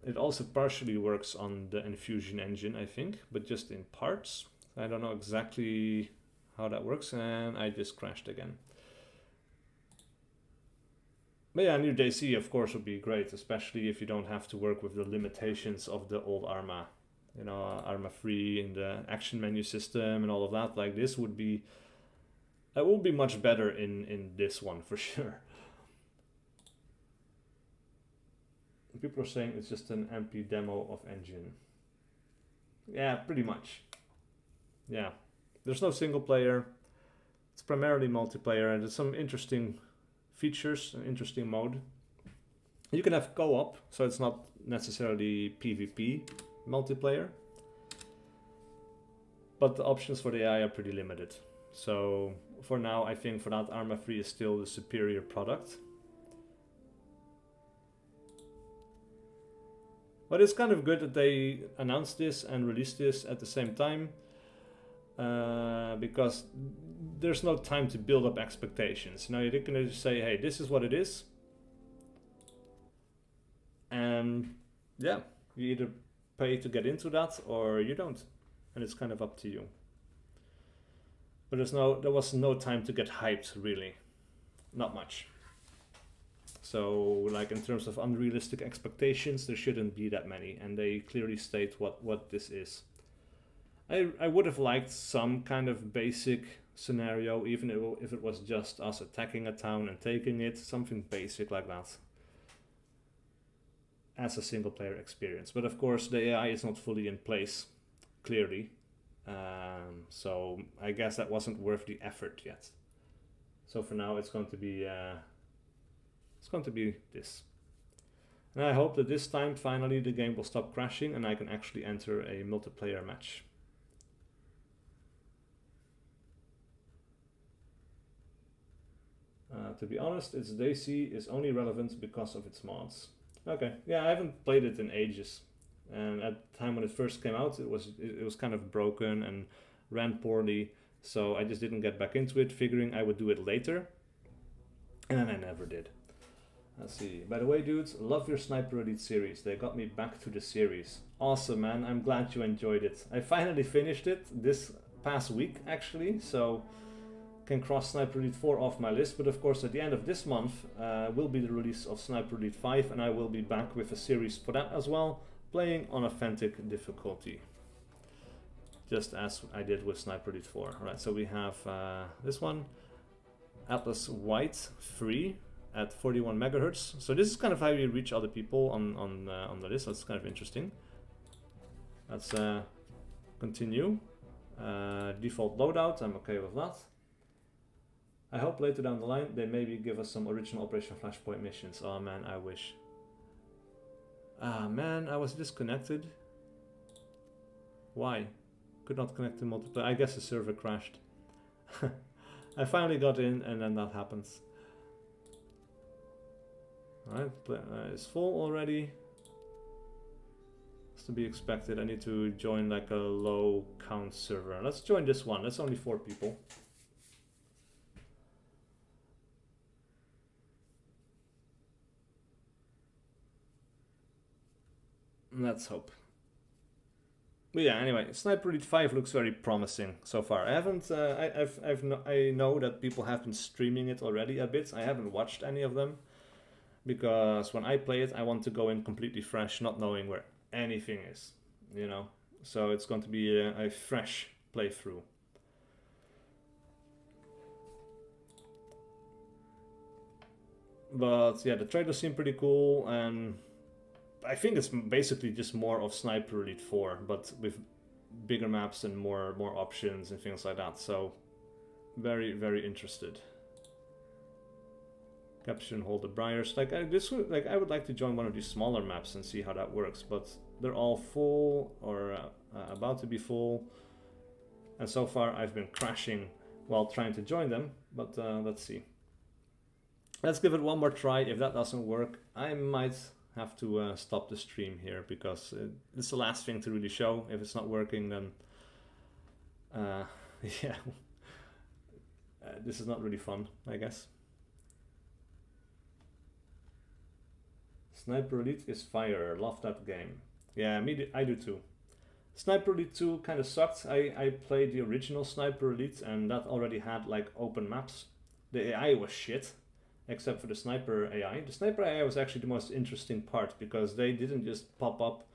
It also partially works on the Infusion engine, I think, but just in parts. I don't know exactly how that works, and I just crashed again. But yeah, new DayZ of course would be great, especially if you don't have to work with the limitations of the old ArmA. You know, ArmA 3 and the action menu system and all of that. Like this would be... It will be much better in this one for sure. People are saying it's just an MP demo of engine. Yeah, pretty much. Yeah. There's no single player. It's primarily multiplayer, and there's some interesting features, an interesting mode. You can have co-op, so it's not necessarily PvP multiplayer. But the options for the AI are pretty limited. So for now, I think for that, ArmA 3 is still the superior product. But it's kind of good that they announced this and released this at the same time, because there's no time to build up expectations. You know, you're gonna just say, hey, this is what it is. And yeah, you either pay to get into that or you don't. And it's kind of up to you. But there was no time to get hyped, really. Not much. So, like in terms of unrealistic expectations, there shouldn't be that many, and they clearly state what this is. I would have liked some kind of basic scenario, even if it was just us attacking a town and taking it, something basic like that, as a single player experience. But of course, the AI is not fully in place, clearly. So I guess that wasn't worth the effort yet. So for now, it's going to be this. And I hope that this time, finally, the game will stop crashing and I can actually enter a multiplayer match. To be honest, its DC is only relevant because of its mods. Okay, yeah, I haven't played it in ages. And at the time when it first came out, it was kind of broken and ran poorly. So I just didn't get back into it, figuring I would do it later. And I never did. Let's see. By the way, dudes, love your Sniper Elite series. They got me back to the series. Awesome, man. I'm glad you enjoyed it. I finally finished it this past week, actually. So can cross Sniper Elite 4 off my list. But of course, at the end of this month will be the release of Sniper Elite 5. And I will be back with a series for that as well. Playing on authentic difficulty. Just as I did with Sniper Elite 4. Alright, so we have this one. Atlas White free at 41 megahertz. So this is kind of how you reach other people on the list. That's kind of interesting. Let's continue. Default loadout, I'm okay with that. I hope later down the line they maybe give us some original Operation Flashpoint missions. Oh man, I wish. Ah man, I was disconnected. Why? Could not connect to multiplayer. I guess the server crashed. I finally got in and then that happens. Alright, it's full already. It's to be expected. I need to join like a low count server. Let's join this one. That's only 4 people. Let's hope. But yeah, anyway, Sniper Elite 5 looks very promising so far. I haven't, I know that people have been streaming it already a bit. I haven't watched any of them because when I play it, I want to go in completely fresh, not knowing where anything is, you know. So it's going to be a fresh playthrough. But yeah, the trailers seem pretty cool, and I think it's basically just more of Sniper Elite 4, but with bigger maps and more options and things like that. So very, very interested. Capture and hold the briars. Like I would like to join one of these smaller maps and see how that works, but they're all full or about to be full. And so far I've been crashing while trying to join them, but let's see. Let's give it one more try. If that doesn't work, I might have to stop the stream here because it's the last thing to really show. If it's not working, then yeah, this is not really fun, I guess. Sniper Elite is fire. Love that game. Yeah, I do too. Sniper Elite 2 kind of sucked. I played the original Sniper Elite and that already had like open maps. The AI was shit. Except for the sniper AI. The sniper AI was actually the most interesting part because they didn't just pop up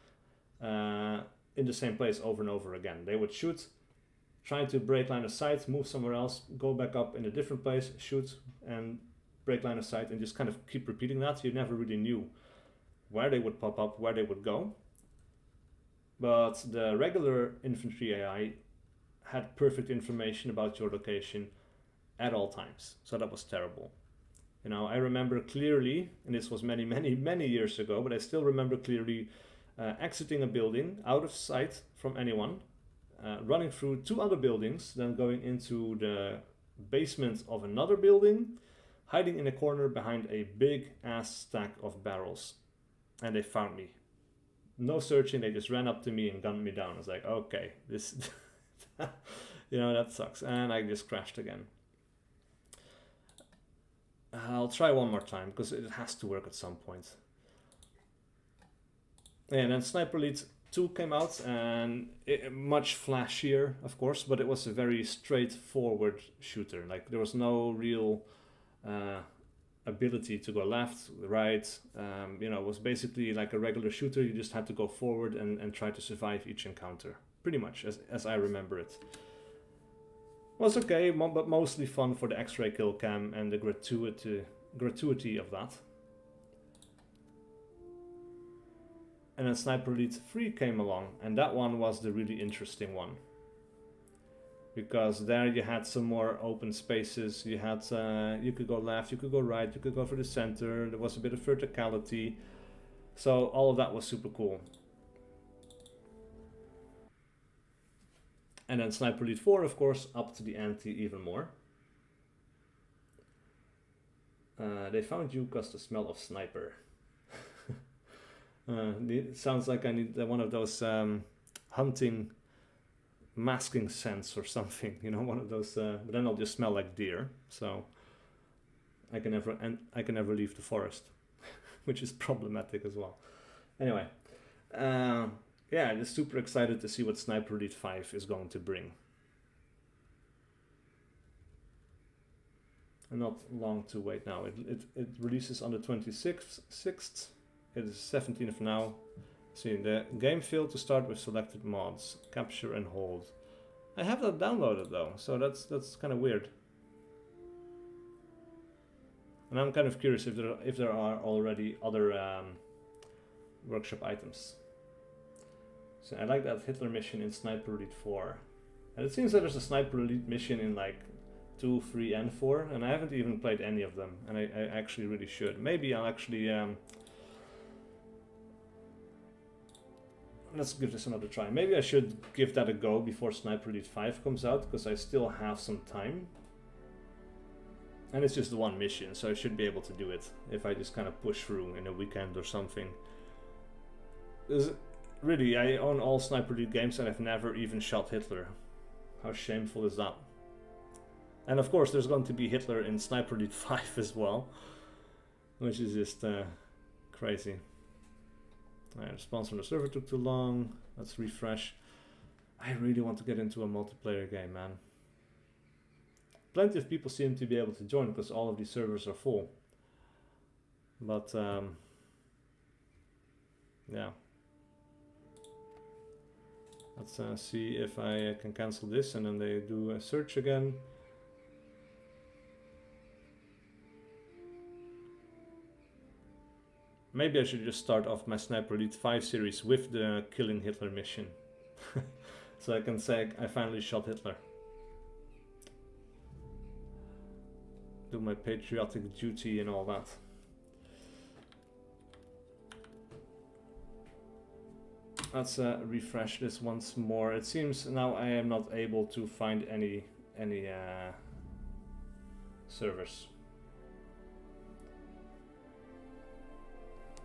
in the same place over and over again. They would shoot, try to break line of sight, move somewhere else, go back up in a different place, shoot and break line of sight, and just kind of keep repeating that. So you never really knew where they would pop up, where they would go. But the regular infantry AI had perfect information about your location at all times. So that was terrible. You know, I remember clearly, and this was many years ago, but I still remember clearly exiting a building out of sight from anyone, running through 2 other buildings, then going into the basement of another building, hiding in a corner behind a big ass stack of barrels. And they found me. No searching, they just ran up to me and gunned me down. I was like, okay, this, you know, that sucks. And I just crashed again. I'll try one more time because it has to work at some point. And then Sniper Elite 2 came out, and much flashier, of course, but it was a very straightforward shooter. Like there was no real ability to go left, right. You know, it was basically like a regular shooter. You just had to go forward and try to survive each encounter, pretty much as I remember it. Was okay, but mostly fun for the X-ray kill cam and the gratuity of that. And then Sniper Elite 3 came along, and that one was the really interesting one. Because there you had some more open spaces, you had, you could go left, you could go right, you could go for the center, there was a bit of verticality. So all of that was super cool. And then Sniper Elite 4, of course, upped the ante even more. They found you because the smell of sniper. It sounds like I need one of those hunting masking scents or something, you know, one of those. But then I'll just smell like deer, so I can never leave the forest, which is problematic as well. Anyway, yeah, just super excited to see what Sniper Elite 5 is going to bring. And not long to wait now. It releases on the 26th. It is 17th now. See, the game field to start with selected mods, capture and hold. I have that downloaded though, so that's kind of weird. And I'm kind of curious if there are already other workshop items. So I like that Hitler mission in Sniper Elite 4. And it seems that there's a Sniper Elite mission in like 2, 3, and 4, and I haven't even played any of them, and I actually really should. Maybe I'll actually let's give this another try. Maybe I should give that a go before Sniper Elite 5 comes out, because I still have some time. And it's just the one mission, so I should be able to do it if I just kind of push through in a weekend or something. Really, I own all Sniper Elite games and I've never even shot Hitler. How shameful is that? And of course there's going to be Hitler in Sniper Elite 5 as well, which is just crazy. Alright, response from the server took too long. Let's refresh. I really want to get into a multiplayer game, man. Plenty of people seem to be able to join because all of these servers are full. But yeah. Let's see if I can cancel this and then they do a search again. Maybe I should just start off my Sniper Elite 5 series with the Killing Hitler mission. So I can say I finally shot Hitler. Do my patriotic duty and all that. Let's refresh this once more. It seems now I am not able to find any servers.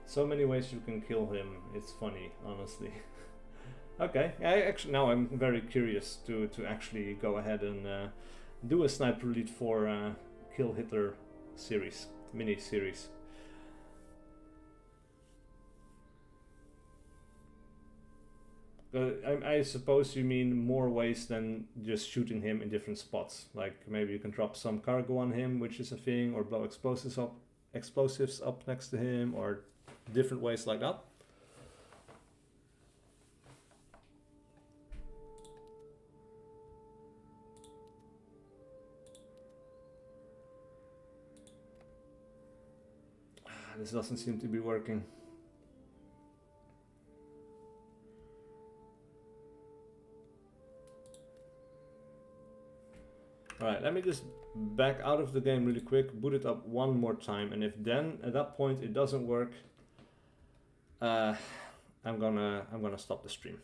So many ways you can kill him. It's funny, honestly. Okay, now I'm very curious to actually go ahead and do a Sniper Elite 4 Kill Hitler series, mini series. I suppose you mean more ways than just shooting him in different spots. Like maybe you can drop some cargo on him, which is a thing, or blow explosives up next to him, or different ways like that. This doesn't seem to be working. Alright, let me just back out of the game really quick, boot it up one more time, and if then at that point it doesn't work, I'm gonna stop the stream.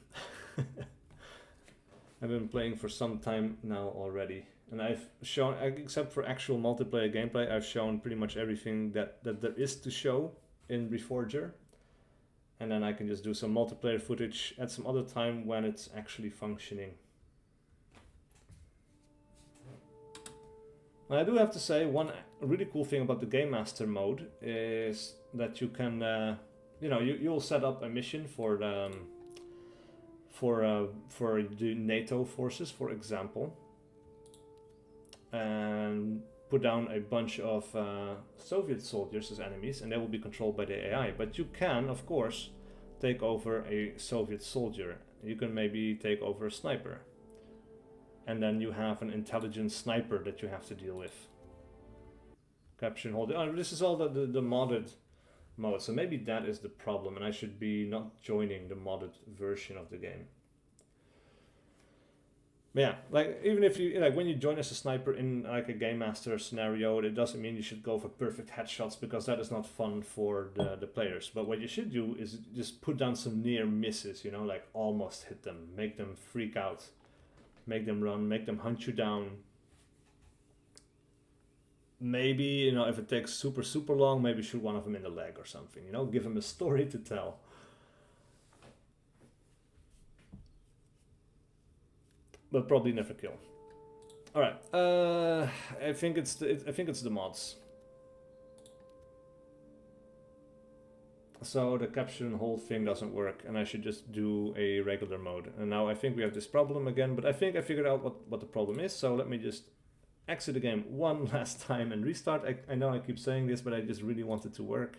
I've been playing for some time now already, and I've shown, except for actual multiplayer gameplay, I've shown pretty much everything that there is to show in Reforger, and then I can just do some multiplayer footage at some other time when it's actually functioning. I do have to say, one really cool thing about the Game Master mode is that you can, you'll set up a mission for the NATO forces, for example, and put down a bunch of Soviet soldiers as enemies, and they will be controlled by the AI. But you can, of course, take over a Soviet soldier. You can maybe take over a sniper. And then you have an intelligent sniper that you have to deal with. Capture and hold. Oh, this is all the modded mode, so maybe that is the problem, and I should be not joining the modded version of the game. But yeah, like even if you when you join as a sniper in like a Game Master scenario, it doesn't mean you should go for perfect headshots, because that is not fun for the players. But what you should do is just put down some near misses, like almost hit them, make them freak out. Make them run, make them hunt you down. maybe, you know, if it takes super long, maybe shoot one of them in the leg or something, you know, give him a story to tell. But probably never kill. All right, I think it's the mods. So the capture and hold thing doesn't work, and I should just do a regular mode. And now I think we have this problem again, but I think I figured out what the problem is. So let me just exit the game one last time and restart. I know I keep saying this, but I just really want it to work.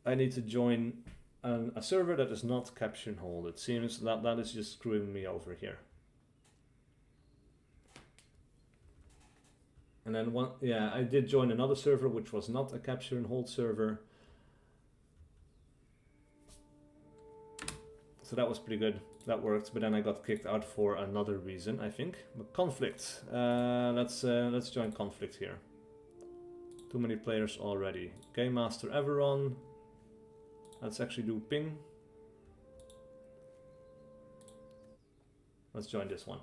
I need to join a server that is not capture and hold. It seems that is just screwing me over here. And then I did join another server which was not a capture and hold server. So that was pretty good. That worked, but then I got kicked out for another reason, I think. But conflict. Let's join conflict here. Too many players already. Game Master Everon. Let's actually do ping. Let's join this one.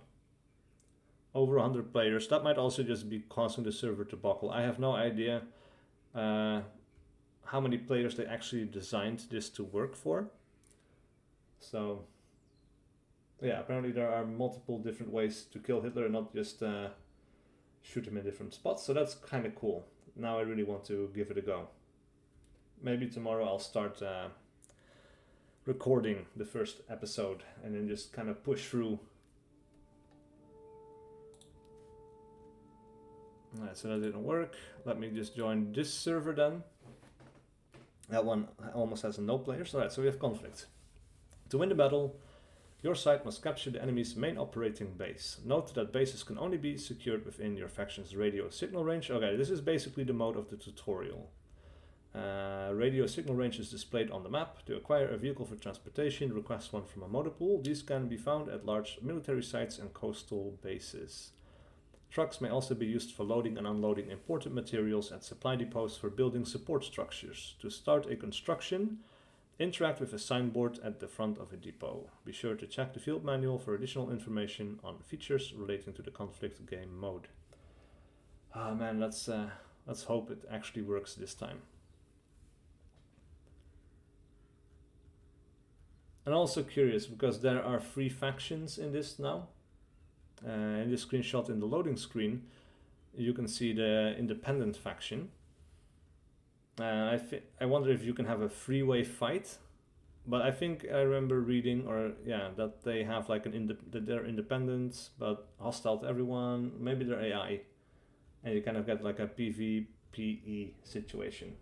Over 100 players. That might also just be causing the server to buckle. I have no idea how many players they actually designed this to work for. So, yeah, apparently there are multiple different ways to kill Hitler and not just shoot him in different spots. So that's kind of cool. Now I really want to give it a go. Maybe tomorrow I'll start recording the first episode and then just kind of push through. Alright, so that didn't work. Let me just join this server then. That one almost has no players. Alright, so we have conflict. To win the battle, your side must capture the enemy's main operating base. Note that bases can only be secured within your faction's radio signal range. Okay, this is basically the mode of the tutorial. Radio signal range is displayed on the map. To acquire a vehicle for transportation, request one from a motor pool. These can be found at large military sites and coastal bases. Trucks may also be used for loading and unloading imported materials at supply depots for building support structures. To start a construction, interact with a signboard at the front of a depot. Be sure to check the field manual for additional information on features relating to the conflict game mode. Ah man, let's hope it actually works this time. And also curious because there are 3 factions in this now. In this screenshot in the loading screen, you can see the independent faction. I wonder if you can have a 3-way fight, but I think I remember reading, that they have like that they're independent but hostile to everyone. Maybe they're AI, and you kind of get like a PvPe situation.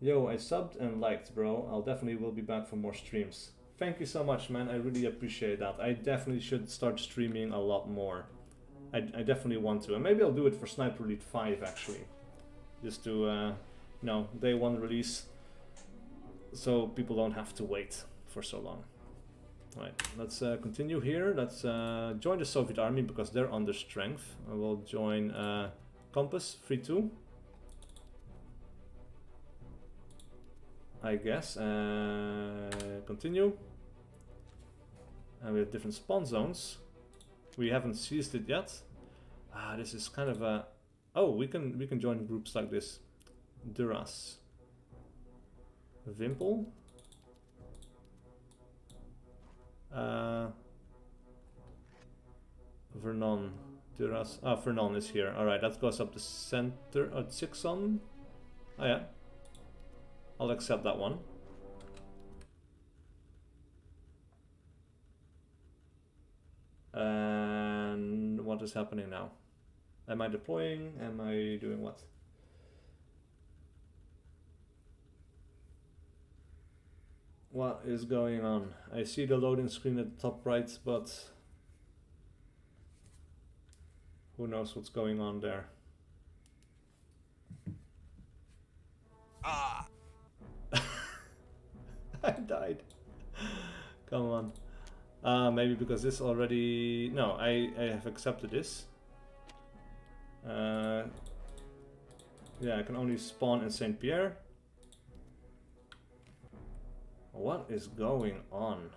Yo, I subbed and liked, bro. I'll definitely will be back for more streams. Thank you so much, man. I really appreciate that. I definitely should start streaming a lot more. I definitely want to. And maybe I'll do it for Sniper Elite 5, actually. Just to, day 1 release. So people don't have to wait for so long. Alright, let's continue here. Let's join the Soviet army because they're under strength. I will join Compass 3-2. I guess. Continue. And we have different spawn zones. We haven't seized it yet. This is kind of a... Oh, we can join groups like this. Duras. Wimple. Vernon. Duras. Vernon is here. Alright, that goes up the center. Sixon. Oh yeah. I'll accept that one. And what is happening now? Am I deploying? Am I doing what? What is going on? I see the loading screen at the top right, but who knows what's going on there? I died. Come on. Maybe because this already... No, I have accepted this. Yeah, I can only spawn in St. Pierre. What is going on?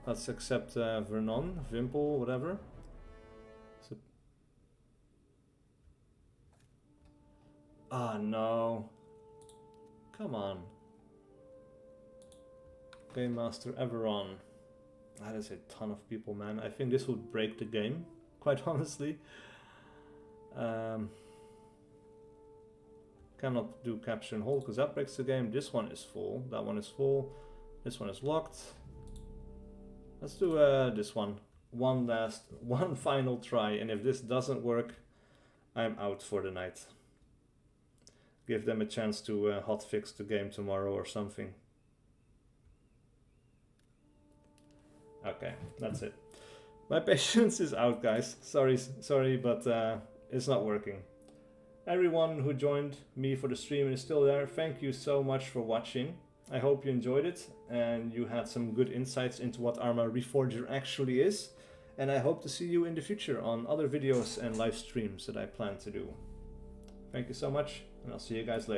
Let's accept Vernon, Vimple, whatever. So... Ah, no. Come on. Game Master Everon. That is a ton of people, man. I think this would break the game, quite honestly. Cannot do capture and hold because that breaks the game. This one is full. That one is full. This one is locked. Let's do this one. One final try. And if this doesn't work, I'm out for the night. Give them a chance to hotfix the game tomorrow or something. Okay, that's it. My patience is out, guys. Sorry, but it's not working. Everyone who joined me for the stream and is still there, thank you so much for watching. I hope you enjoyed it and you had some good insights into what ArmA Reforger actually is. And I hope to see you in the future on other videos and live streams that I plan to do. Thank you so much, and I'll see you guys later.